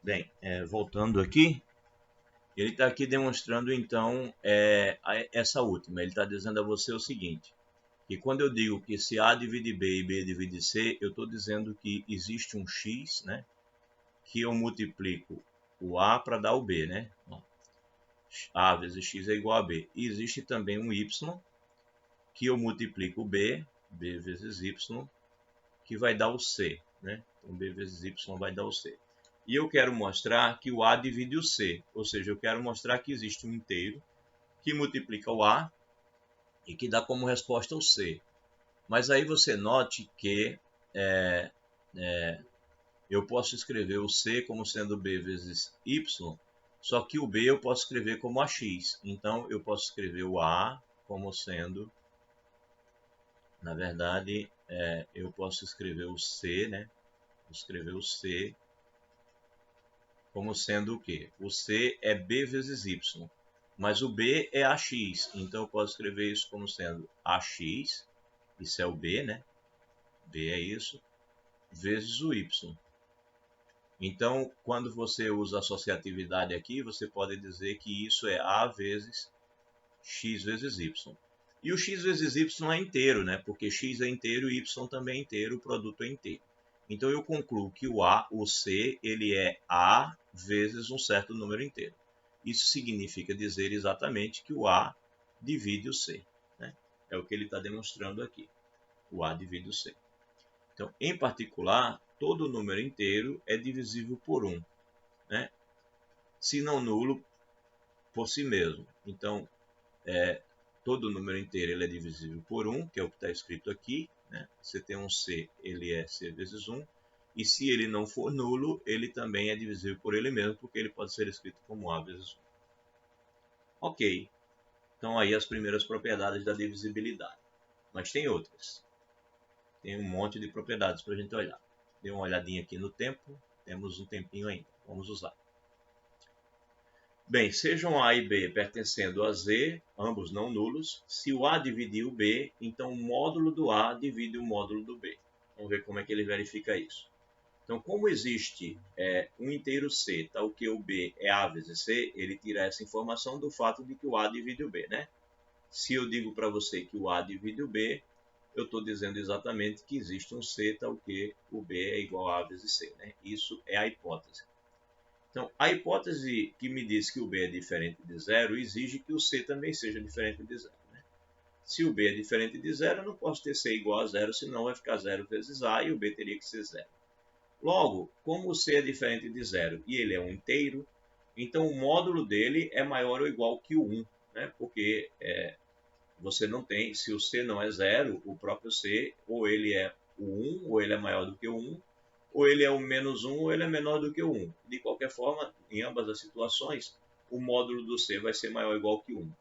Bem, voltando aqui, ele está aqui demonstrando então essa última. Ele está dizendo a você o seguinte, que quando eu digo que se A divide B e B divide C, eu estou dizendo que existe um x, né? Que eu multiplico o A para dar o B, né? A vezes x é igual a B. E existe também um y, que eu multiplico o B, B vezes y, que vai dar o C. né? Então, B vezes Y vai dar o C. E eu quero mostrar que o A divide o C, ou seja, eu quero mostrar que existe um inteiro que multiplica o A e que dá como resposta o C. Mas aí você note que eu posso escrever o C como sendo B vezes Y, só que o B eu posso escrever como AX. Então, eu posso escrever o A como sendo, na verdade, eu posso escrever o C, né? Vou escrever o C como sendo o quê? O C é B vezes Y, mas o B é AX. Então, eu posso escrever isso como sendo AX, isso é o B, né? B é isso, vezes o Y. Então, quando você usa associatividade aqui, você pode dizer que isso é A vezes X vezes Y. E o X vezes Y é inteiro, né? Porque X é inteiro e Y também é inteiro, o produto é inteiro. Então, eu concluo que o C, ele é A vezes um certo número inteiro. Isso significa dizer exatamente que o A divide o C, né? É o que ele está demonstrando aqui. O A divide o C. Então, em particular, todo número inteiro é divisível por 1, né? Se não nulo por si mesmo. Então, todo número inteiro ele é divisível por 1, que é o que está escrito aqui, né? Você tem um C, ele é C vezes 1. E se ele não for nulo, ele também é divisível por ele mesmo, porque ele pode ser escrito como A vezes 1. Ok. Então, aí as primeiras propriedades da divisibilidade. Mas tem outras. Tem um monte de propriedades para a gente olhar. Dê uma olhadinha aqui no tempo. Temos um tempinho ainda. Vamos usar. Bem, sejam A e B pertencendo a Z, ambos não nulos. Se o A dividir o B, então o módulo do A divide o módulo do B. Vamos ver como é que ele verifica isso. Então, como existe um inteiro C, tal que o B é A vezes C, ele tira essa informação do fato de que o A divide o B, né? Se eu digo para você que o A divide o B, eu estou dizendo exatamente que existe um C, tal que o B é igual a A vezes C, né? Isso é a hipótese. Então, a hipótese que me diz que o B é diferente de zero exige que o C também seja diferente de zero, né? Se o B é diferente de zero, eu não posso ter C igual a zero, senão vai ficar zero vezes A e o B teria que ser zero. Logo, como o C é diferente de zero e ele é um inteiro, então o módulo dele é maior ou igual que o 1, né? Porque você não tem, se o C não é zero, o próprio C, ou ele é o 1, ou ele é maior do que o 1, ou ele é o menos 1, ou ele é menor do que o 1. De qualquer forma, em ambas as situações, o módulo do C vai ser maior ou igual que 1.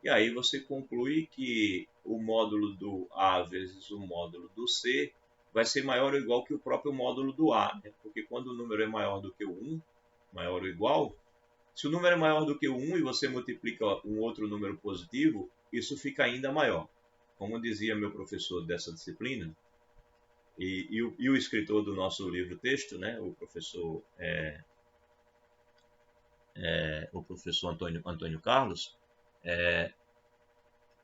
E aí você conclui que o módulo do A vezes o módulo do C vai ser maior ou igual que o próprio módulo do A, né? Porque quando o número é maior do que o 1, maior ou igual, se o número é maior do que o 1 e você multiplica um outro número positivo, isso fica ainda maior. Como dizia meu professor dessa disciplina, e o escritor do nosso livro-texto, né, o professor Antônio Carlos,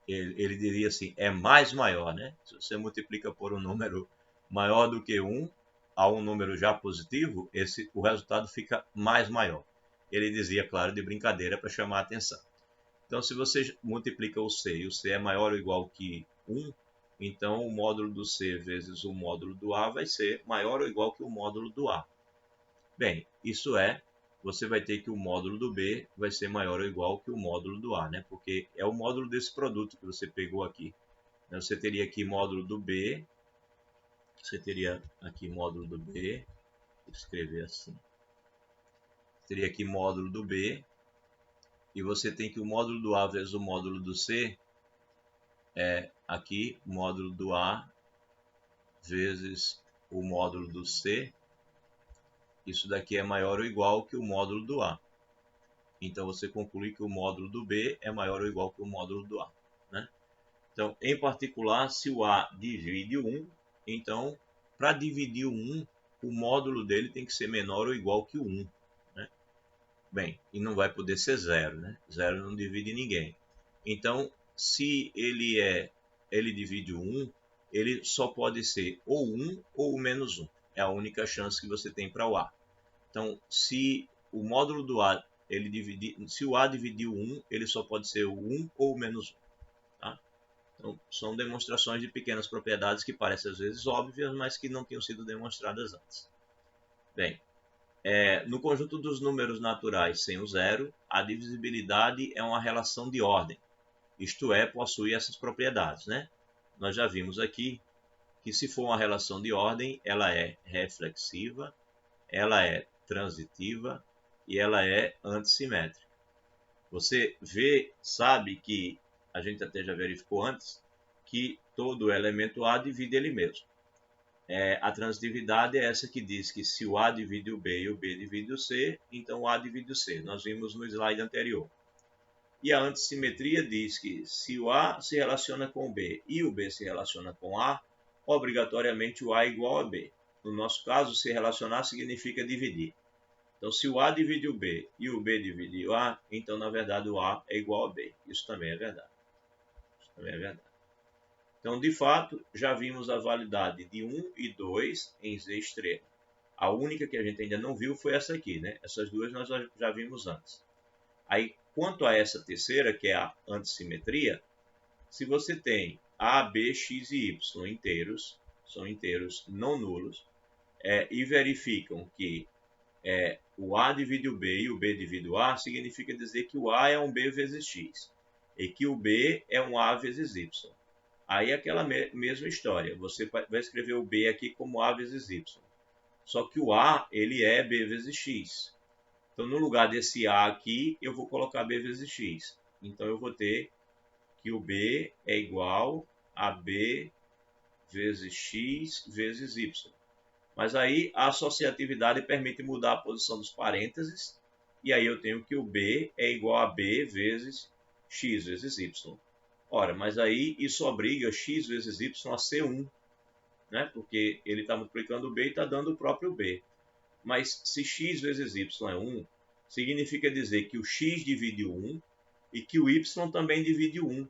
ele diria assim, é mais maior, né? Se você multiplica por um número maior do que 1 a um número já positivo, o resultado fica mais maior. Ele dizia, claro, de brincadeira para chamar a atenção. Então, se você multiplica o C e o C é maior ou igual que 1, então o módulo do C vezes o módulo do A vai ser maior ou igual que o módulo do A. Bem, isso você vai ter que o módulo do B vai ser maior ou igual que o módulo do A, né? Porque é o módulo desse produto que você pegou aqui. Você teria aqui módulo do B, você teria aqui módulo do B, vou escrever assim. Teria aqui módulo do B, e você tem que o módulo do A vezes o módulo do C é aqui módulo do A vezes o módulo do C. Isso daqui é maior ou igual que o módulo do A. Então, você conclui que o módulo do B é maior ou igual que o módulo do A, né? Então, em particular, se o A divide o 1, então, para dividir o 1, o módulo dele tem que ser menor ou igual que o 1, né? Bem, e não vai poder ser 0, né? 0 não divide ninguém. Então, se ele divide o 1, ele só pode ser ou 1 ou o menos 1. É a única chance que você tem para o A. Então, se o módulo do A, se o A dividir o 1, ele só pode ser o 1 ou o menos 1. Tá? Então, são demonstrações de pequenas propriedades que parecem às vezes óbvias, mas que não tinham sido demonstradas antes. Bem, no conjunto dos números naturais sem o zero, a divisibilidade é uma relação de ordem, isto é, possui essas propriedades, né? Nós já vimos aqui que se for uma relação de ordem, ela é reflexiva, ela é transitiva e ela é antissimétrica. Você sabe que a gente até já verificou antes, que todo elemento A divide ele mesmo. A transitividade é essa que diz que se o A divide o B e o B divide o C, então o A divide o C. Nós vimos no slide anterior. E a antissimetria diz que se o A se relaciona com o B e o B se relaciona com o A, obrigatoriamente o A é igual a B. No nosso caso, se relacionar significa dividir. Então, se o A divide o B e o B divide o A, então, na verdade, o A é igual a B. Isso também é verdade. Isso também é verdade. Então, de fato, já vimos a validade de 1 e 2 em Z estrela. A única que a gente ainda não viu foi essa aqui, né? Essas duas nós já vimos antes. Aí, quanto a essa terceira, que é a antissimetria, se você tem A, B, X e Y inteiros, são inteiros não nulos, e verificam que o A divide o B e o B divide o A, significa dizer que o A é um B vezes X e que o B é um A vezes Y. Aí é aquela mesma história, você vai escrever o B aqui como A vezes Y. Só que o A, ele é B vezes X. Então, no lugar desse A aqui, eu vou colocar B vezes X. Então, eu vou ter que o B é igual a B vezes X vezes Y. Mas aí a associatividade permite mudar a posição dos parênteses, e aí eu tenho que o B é igual a B vezes X vezes Y. Ora, mas aí isso obriga X vezes Y a ser 1, né? Porque ele está multiplicando o B e está dando o próprio B. Mas se X vezes Y é 1, significa dizer que o X divide o 1 e que o Y também divide o 1.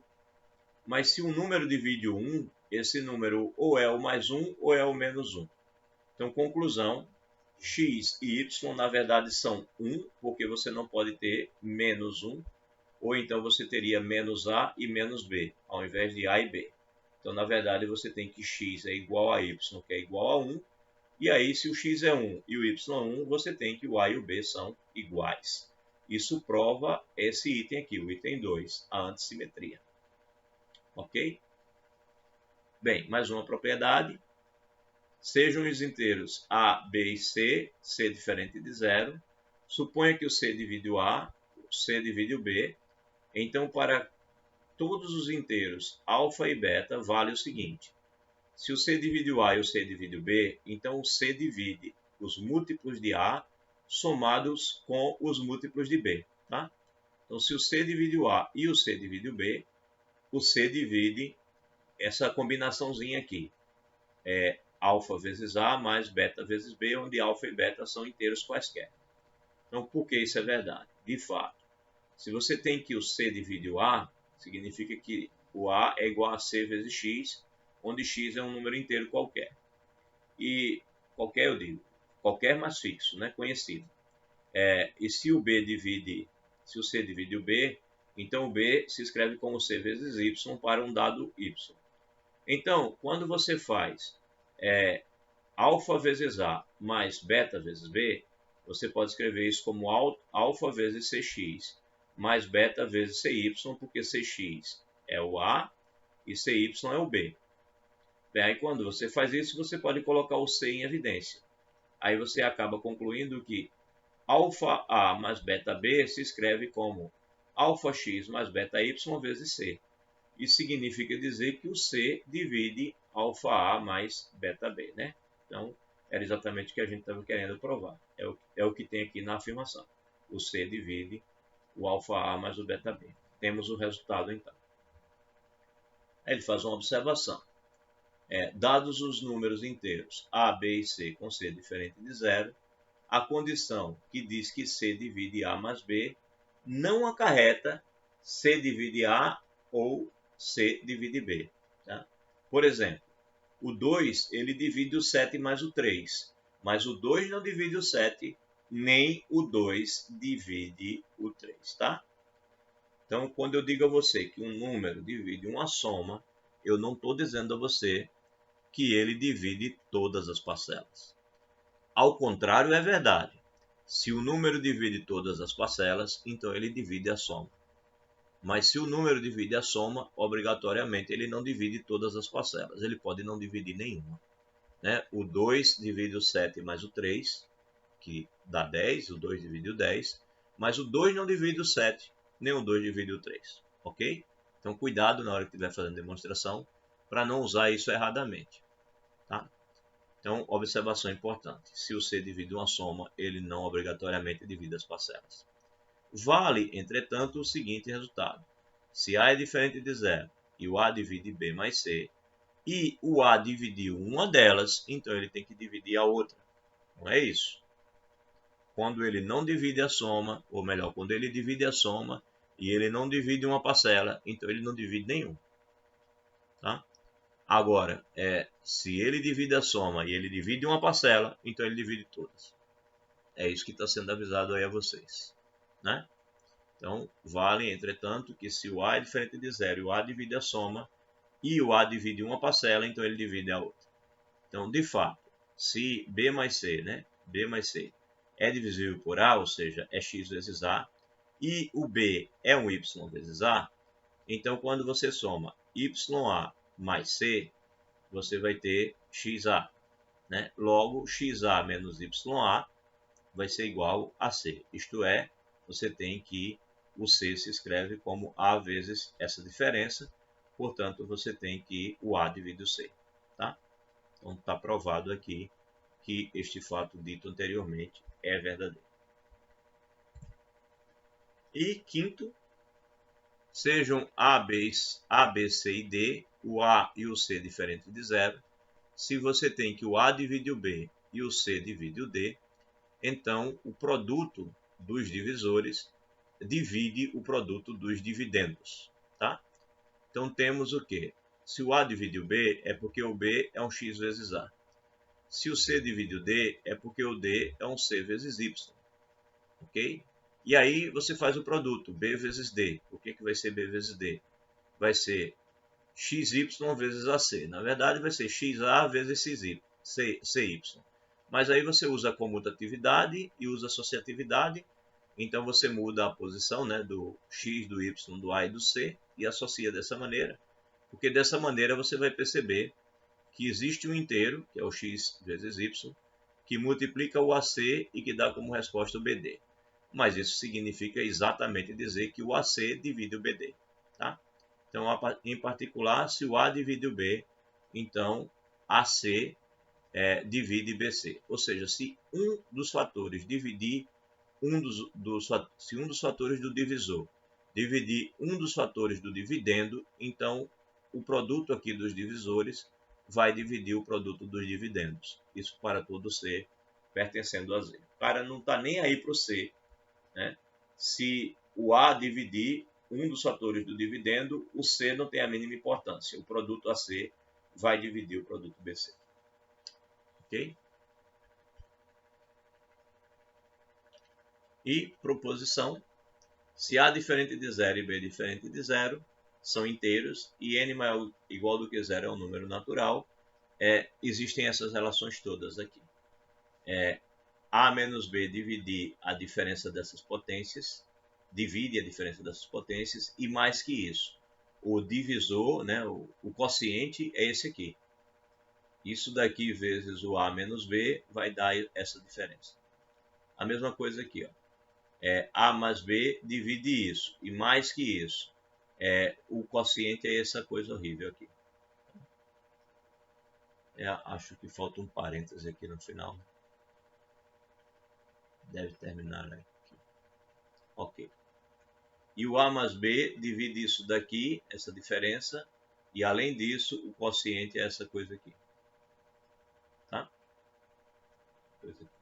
Mas se um número divide o 1, esse número ou é o mais 1 ou é o menos 1. Então, conclusão, X e Y na verdade são 1, porque você não pode ter menos 1, ou então você teria menos A e menos B, ao invés de A e B. Então, na verdade, você tem que X é igual a Y, que é igual a 1, e aí se o X é 1 e o Y é 1, você tem que o A e o B são iguais. Isso prova esse item aqui, o item 2, a antissimetria. Ok? Bem, mais uma propriedade. Sejam os inteiros A, B e C, C diferente de zero. Suponha que o C divide o A, o C divide o B. Então, para todos os inteiros alfa e beta, vale o seguinte. Se o C divide o A e o C divide o B, então o C divide os múltiplos de A somados com os múltiplos de B. Tá? Então, se o C divide o A e o C divide o B, o C divide essa combinaçãozinha aqui. Alfa vezes A mais beta vezes B, onde alfa e beta são inteiros quaisquer. Então, por que isso é verdade? De fato, se você tem que o C divide o A, significa que o A é igual a C vezes X, onde X é um número inteiro qualquer. E qualquer, eu digo, qualquer mais fixo, né? Conhecido. E se o C divide o B, então o B se escreve como C vezes Y para um dado Y. Então, quando você faz alfa vezes A mais beta vezes B, você pode escrever isso como alfa vezes Cx mais beta vezes Cy, porque Cx é o A e Cy é o B. Bem, aí quando você faz isso, você pode colocar o C em evidência. Aí você acaba concluindo que alfa A mais beta B se escreve como alfa x mais beta y vezes C. Isso significa dizer que o C divide alfa A mais beta B, né? Então, era exatamente o que a gente estava querendo provar. É o que tem aqui na afirmação. O C divide o alfa A mais o beta B. Temos o resultado, então. Aí ele faz uma observação. Dados os números inteiros A, B e C com C diferente de zero, a condição que diz que C divide A mais B não acarreta C divide A ou C divide B. Tá? Por exemplo, o 2 ele divide o 7 mais o 3, mas o 2 não divide o 7, nem o 2 divide o 3. Tá? Então, quando eu digo a você que um número divide uma soma, eu não estou dizendo a você que ele divide todas as parcelas. Ao contrário, é verdade. Se o número divide todas as parcelas, então ele divide a soma. Mas se o número divide a soma, obrigatoriamente ele não divide todas as parcelas. Ele pode não dividir nenhuma. Né? O 2 divide o 7 mais o 3, que dá 10. O 2 divide o 10. Mas o 2 não divide o 7, nem o 2 divide o 3. Ok? Então cuidado na hora que estiver fazendo demonstração para não usar isso erradamente. Tá? Então, observação importante. Se o C divide uma soma, ele não obrigatoriamente divide as parcelas. Vale, entretanto, o seguinte resultado. Se A é diferente de zero e o A divide B mais C, e o A dividiu uma delas, então ele tem que dividir a outra. Não é isso? Quando ele não divide a soma, ou melhor, quando ele divide a soma e ele não divide uma parcela, então ele não divide nenhum. Tá? Agora, se ele divide a soma e ele divide uma parcela, então ele divide todas. É isso que está sendo avisado aí a vocês. Né? Então, vale, entretanto, que se o A é diferente de zero e o A divide a soma, e o A divide uma parcela, então ele divide a outra. Então, de fato, se B mais C, né? B mais C é divisível por A, ou seja, é x vezes A, e o B é um y vezes A, então quando você soma YA mais C, você vai ter XA. Né? Logo, XA menos YA vai ser igual a C. Isto é, você tem que o C se escreve como A vezes essa diferença, portanto, você tem que o A divide o C. Tá? Então, está provado aqui que este fato dito anteriormente é verdadeiro. E quinto, sejam A, B, C e D, o A e o C diferentes de zero. Se você tem que o A divide o B e o C divide o D, então o produto dos divisores divide o produto dos dividendos. Tá? Então temos o quê? Se o A divide o B, é porque o B é um x vezes A. Se o C divide o D, é porque o D é um C vezes Y. Ok? E aí você faz o produto, B vezes D. O que vai ser B vezes D? Vai ser XY vezes AC. Na verdade, vai ser XA vezes CY. Mas aí você usa a comutatividade e usa a associatividade. Então você muda a posição, né, do X, do Y, do A e do C e associa dessa maneira. Porque dessa maneira você vai perceber que existe um inteiro, que é o X vezes Y, que multiplica o AC e que dá como resposta o BD. Mas isso significa exatamente dizer que o AC divide o BD. Tá? Então, em particular, se o A divide o B, então AC divide BC. Ou seja, se um dos fatores dividir se um dos fatores do divisor dividir um dos fatores do dividendo, então o produto aqui dos divisores vai dividir o produto dos dividendos. Isso para todo C pertencendo a Z. O cara não está nem aí para o C. Né? Se o A dividir um dos fatores do dividendo, o C não tem a mínima importância. O produto AC vai dividir o produto BC. Ok? E proposição. Se A diferente de zero e B diferente de zero são inteiros e n maior ou igual do que zero é um número natural, existem essas relações todas aqui. A menos B dividir a diferença dessas potências, divide a diferença dessas potências, e mais que isso, o divisor, né, o quociente é esse aqui. Isso daqui vezes o A menos B vai dar essa diferença. A mesma coisa aqui, ó. A mais B divide isso, e mais que isso, o quociente é essa coisa horrível aqui. Acho que falta um parêntese aqui no final. Deve terminar aqui. Ok. E o A mais B divide isso daqui, essa diferença, e além disso, o quociente é essa coisa aqui. Tá?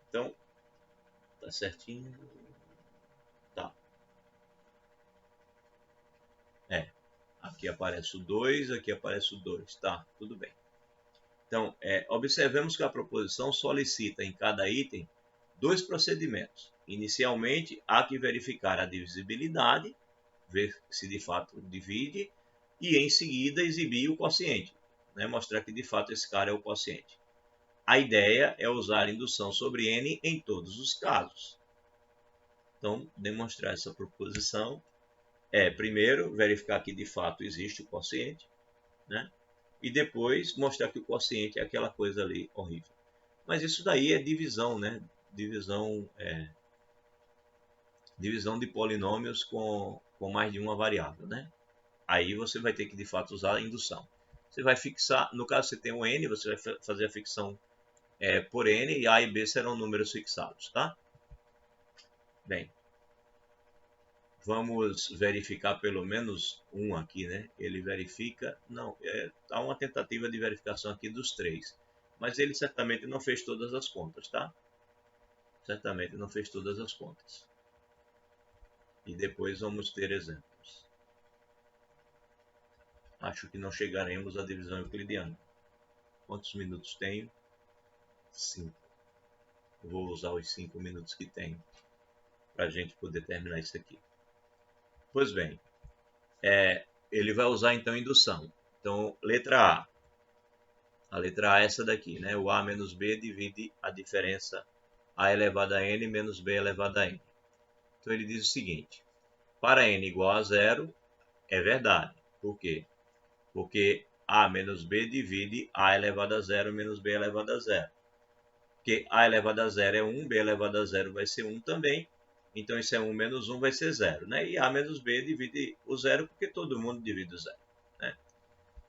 Então, tá certinho. Tá. Aqui aparece o 2, aqui aparece o 2. Tá, tudo bem. Então, observemos que a proposição solicita em cada item dois procedimentos. Inicialmente, há que verificar a divisibilidade, ver se de fato divide, e em seguida exibir o quociente, né? Mostrar que de fato esse cara é o quociente. A ideia é usar indução sobre N em todos os casos. Então, demonstrar essa proposição é, primeiro, verificar que de fato existe o quociente, né? E depois mostrar que o quociente é aquela coisa ali horrível. Mas isso daí é divisão, né? Divisão de polinômios com mais de uma variável, né? Aí você vai ter que de fato usar a indução. Você vai fixar, no caso você tem um n, você vai fazer a ficção por n, e a e b serão números fixados, tá? Bem, vamos verificar pelo menos um aqui, né? Ele verifica, não, há uma tentativa de verificação aqui dos 3, mas ele certamente não fez todas as contas, tá? Certamente não fez todas as contas. E depois vamos ter exemplos. Acho que não chegaremos à divisão euclidiana. Quantos minutos tenho? 5. Vou usar os 5 minutos que tenho para a gente poder terminar isso aqui. Pois bem, ele vai usar então indução. Então, letra A. A letra A é essa daqui, né? O A menos B divide a diferença A elevado a N menos B elevado a N. Então, ele diz o seguinte. Para N igual a 0, é verdade. Por quê? Porque A menos B divide A elevado a 0 menos B elevado a 0. Porque A elevado a 0 é 1, B elevado a 0 vai ser 1 também. Então, isso é 1 menos 1 vai ser 0. Né? E A menos B divide o 0 porque todo mundo divide o 0. Né?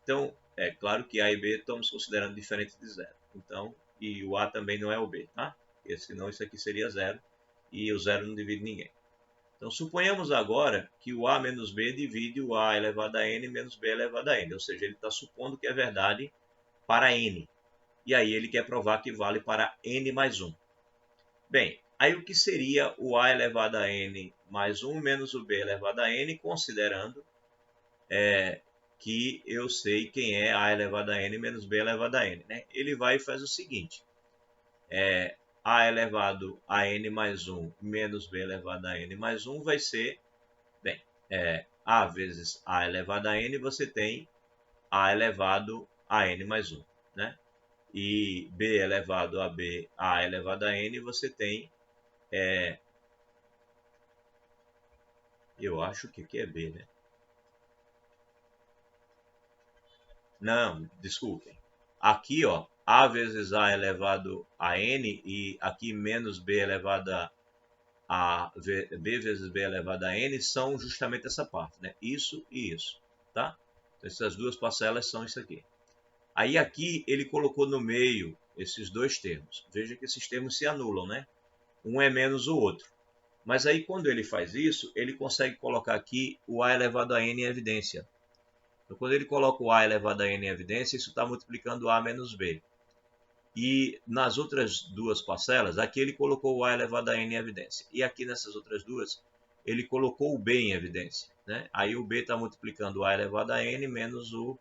Então, é claro que A e B estamos considerando diferente de 0. Então, e o A também não é o B. Tá? Porque senão isso aqui seria 0. E o 0 não divide ninguém. Então, suponhamos agora que o A menos B divide o A elevado a N menos B elevado a N. Ou seja, ele está supondo que é verdade para N. E aí ele quer provar que vale para N mais 1. Bem, aí o que seria o A elevado a N mais 1 menos o B elevado a N, considerando que eu sei quem é A elevado a N menos B elevado a N. Né? Ele vai e faz o seguinte. A elevado a N mais 1 menos B elevado a N mais 1 vai ser, bem, A vezes A elevado a N, você tem A elevado a N mais 1. Né? E B elevado a B, A elevado a N, você tem, eu acho que aqui é B, né? Não, desculpem. Aqui, ó, A vezes A elevado a N e aqui menos B elevado a B vezes B elevado a N são justamente essa parte, né? Isso e isso, tá? Então, essas duas parcelas são isso aqui. Aí aqui ele colocou no meio esses dois termos. Veja que esses termos se anulam, né? Um é menos o outro. Mas aí quando ele faz isso, ele consegue colocar aqui o A elevado a N em evidência. Então quando ele coloca o A elevado a N em evidência, isso está multiplicando A menos B. E nas outras duas parcelas, aqui ele colocou o A elevado a N em evidência. E aqui nessas outras duas, ele colocou o B em evidência. Né? Aí o B está multiplicando o A elevado a N menos o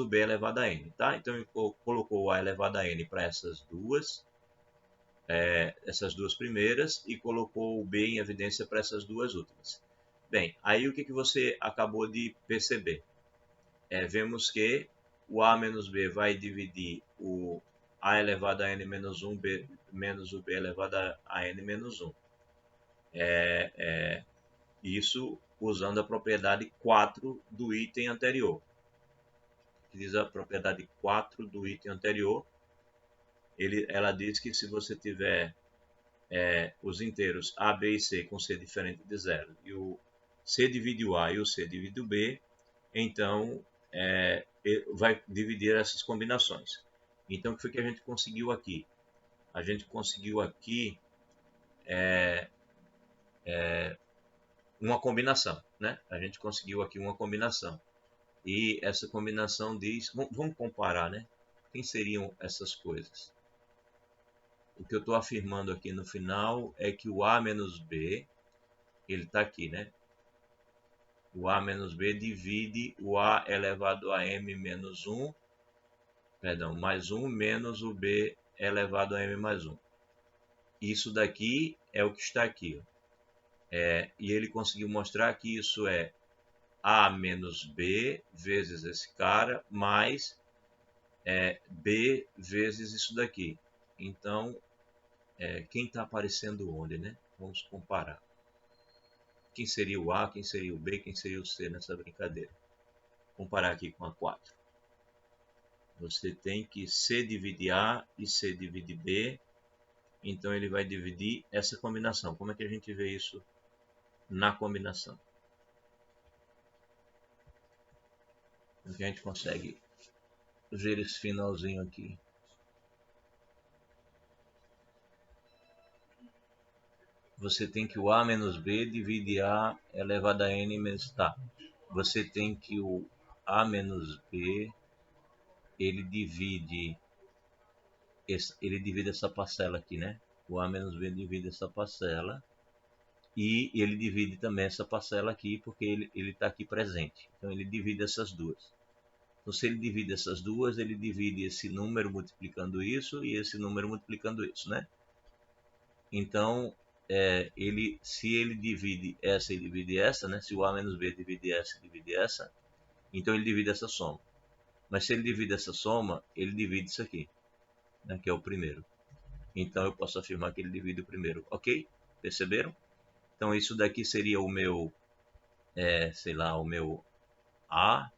B elevado a N. Tá? Então ele colocou o A elevado a N para essas duas primeiras e colocou o B em evidência para essas duas últimas. Bem, aí o que você acabou de perceber? Vemos que o A menos B vai dividir o A elevado a N menos 1 B, menos o B elevado a N menos 1. Isso usando a propriedade 4 do item anterior. Diz a propriedade 4 do item anterior. Ela diz que se você tiver os inteiros A, B e C com C diferente de 0 e o C divide o A e o C divide o B, então vai dividir essas combinações. Então, o que foi que a gente conseguiu aqui? A gente conseguiu aqui uma combinação, né? A gente conseguiu aqui uma combinação. E essa combinação diz... Vamos comparar, né? Quem seriam essas coisas? O que eu estou afirmando aqui no final é que o A menos B, ele está aqui, né? O A menos B divide o A elevado a M menos 1, perdão, mais 1 menos o B elevado a M mais 1. Isso daqui é o que está aqui. Ó. E ele conseguiu mostrar que isso é A menos B vezes esse cara, mais B vezes isso daqui. Então, quem está aparecendo onde, né? Vamos comparar. Quem seria o A, quem seria o B, quem seria o C nessa brincadeira. Comparar aqui com a 4. Você tem que C divide A e C divide B. Então, ele vai dividir essa combinação. Como é que a gente vê isso na combinação? Como é que a gente consegue ver esse finalzinho aqui? Você tem que o A menos B divide A elevado a N menos... Tá. Você tem que o A menos B, ele divide essa parcela aqui, né? O A menos B divide essa parcela. E ele divide também essa parcela aqui, porque ele está aqui presente. Então, ele divide essas duas. Então, se ele divide essas duas, ele divide esse número multiplicando isso e esse número multiplicando isso, né? Então, se ele divide essa e divide essa, né? Se o A menos B divide essa e divide essa, então ele divide essa soma. Mas se ele divide essa soma, ele divide isso aqui, né? Que é o primeiro. Então, eu posso afirmar que ele divide o primeiro, ok? Perceberam? Então, isso daqui seria o meu, sei lá, o meu A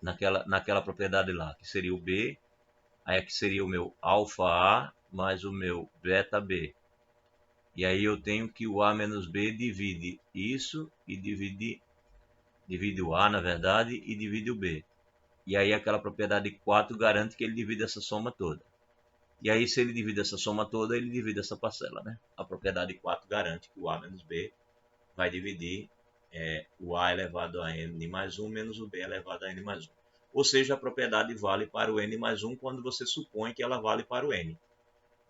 naquela propriedade lá, que seria o B. Aí aqui seria o meu alfa A mais o meu beta B. E aí eu tenho que o A menos B divide isso e divide o A, na verdade, e divide o B. E aí aquela propriedade 4 garante que ele divide essa soma toda. E aí se ele divide essa soma toda, ele divide essa parcela, né? A propriedade 4 garante que o A menos B vai dividir o A elevado a N mais 1 menos o B elevado a N mais 1. Ou seja, a propriedade vale para o N mais 1 quando você supõe que ela vale para o N.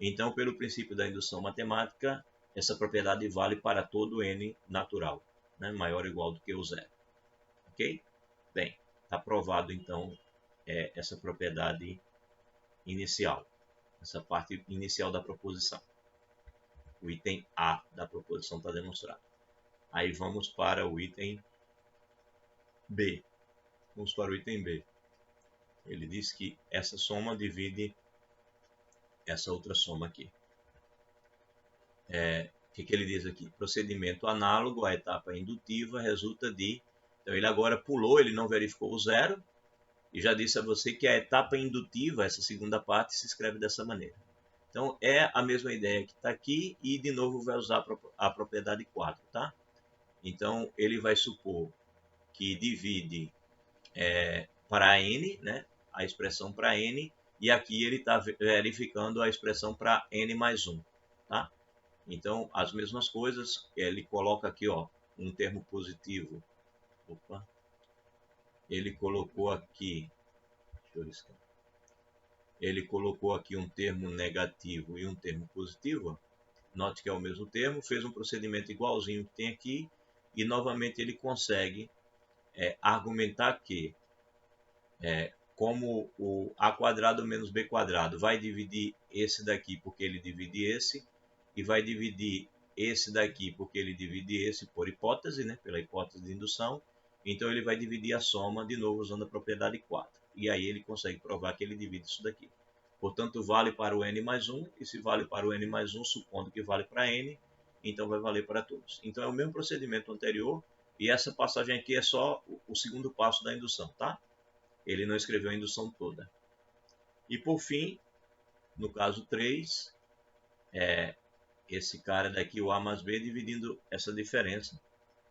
Então, pelo princípio da indução matemática, essa propriedade vale para todo N natural, né? Maior ou igual do que o zero. Ok? Bem, está provado então essa propriedade inicial, essa parte inicial da proposição. O item A da proposição está demonstrado. Aí vamos para o item B. Vamos para o item B. Ele diz que essa soma divide essa outra soma aqui. O que ele diz aqui? Procedimento análogo à etapa indutiva resulta de... Então, ele agora pulou, ele não verificou o zero, e já disse a você que a etapa indutiva, essa segunda parte, se escreve dessa maneira. Então, é a mesma ideia que está aqui, e de novo vai usar a propriedade 4, tá? Então, ele vai supor que divide para n, né? A expressão para n, e aqui ele está verificando a expressão para n mais 1, tá? Então, as mesmas coisas, ele coloca aqui, ó, um termo positivo. Opa. Ele colocou aqui, deixa eu riscar. Ele colocou aqui um termo negativo e um termo positivo. Note que é o mesmo termo, fez um procedimento igualzinho que tem aqui, e novamente ele consegue argumentar que como o a quadrado menos b quadrado vai dividir esse daqui porque ele divide esse, e vai dividir esse daqui porque ele divide esse por hipótese, né, pela hipótese de indução. Então ele vai dividir a soma de novo usando a propriedade 4. E aí ele consegue provar que ele divide isso daqui. Portanto, vale para o n mais 1, e se vale para o n mais 1, supondo que vale para n, então vai valer para todos. Então é o mesmo procedimento anterior, e essa passagem aqui é só o segundo passo da indução, tá? Ele não escreveu a indução toda. E por fim, no caso 3, esse cara daqui, o A mais B, dividindo essa diferença.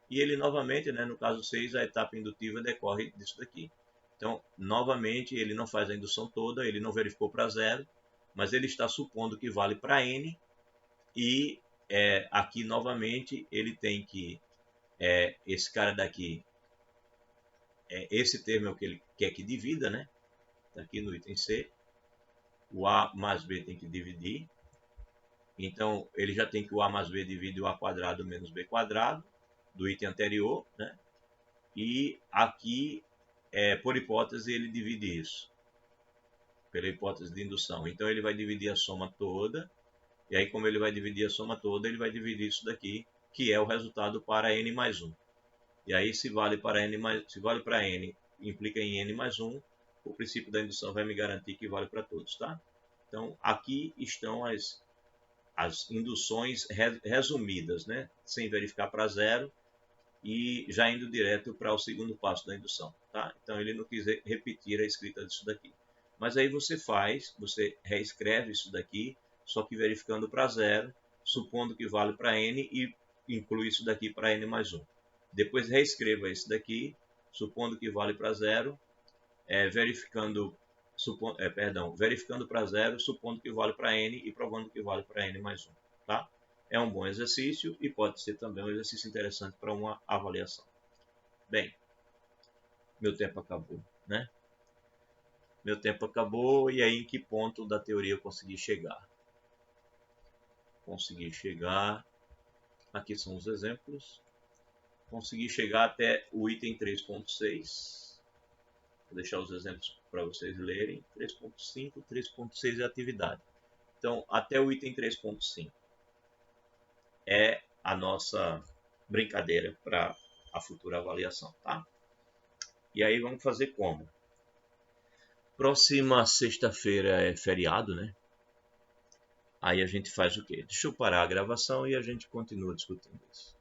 E ele novamente, né, no caso 6, a etapa indutiva decorre disso daqui. Então, novamente, ele não faz a indução toda, ele não verificou para zero, mas ele está supondo que vale para n, e aqui novamente ele tem que, esse cara daqui, esse termo é o que ele quer que divida, né? Está aqui no item C, o A mais B tem que dividir, então ele já tem que o A mais B divide o A quadrado menos B quadrado, do item anterior, né? E aqui, por hipótese, ele divide isso, pela hipótese de indução. Então ele vai dividir a soma toda, e aí como ele vai dividir a soma toda, ele vai dividir isso daqui, que é o resultado para n mais 1. E aí, se vale para n, implica em n mais 1, o princípio da indução vai me garantir que vale para todos, tá? Então, aqui estão as induções resumidas, né? Sem verificar para zero e já indo direto para o segundo passo da indução, tá? Então, ele não quis repetir a escrita disso daqui. Mas aí você reescreve isso daqui, só que verificando para zero, supondo que vale para n e inclui isso daqui para n mais 1. Depois reescreva esse daqui, supondo que vale para zero, verificando para zero, supondo que vale para n e provando que vale para n mais 1. Tá? É um bom exercício e pode ser também um exercício interessante para uma avaliação. Bem, meu tempo acabou, né? Meu tempo acabou e aí em que ponto da teoria eu consegui chegar? Consegui chegar, aqui são os exemplos, consegui chegar até o item 3.6. Vou deixar os exemplos para vocês lerem. 3.5, 3.6 é atividade. Então, até o item 3.5 é a nossa brincadeira para a futura avaliação, tá? E aí vamos fazer como? Próxima sexta-feira é feriado, né? Aí a gente faz o quê? Deixa eu parar a gravação e a gente continua discutindo isso.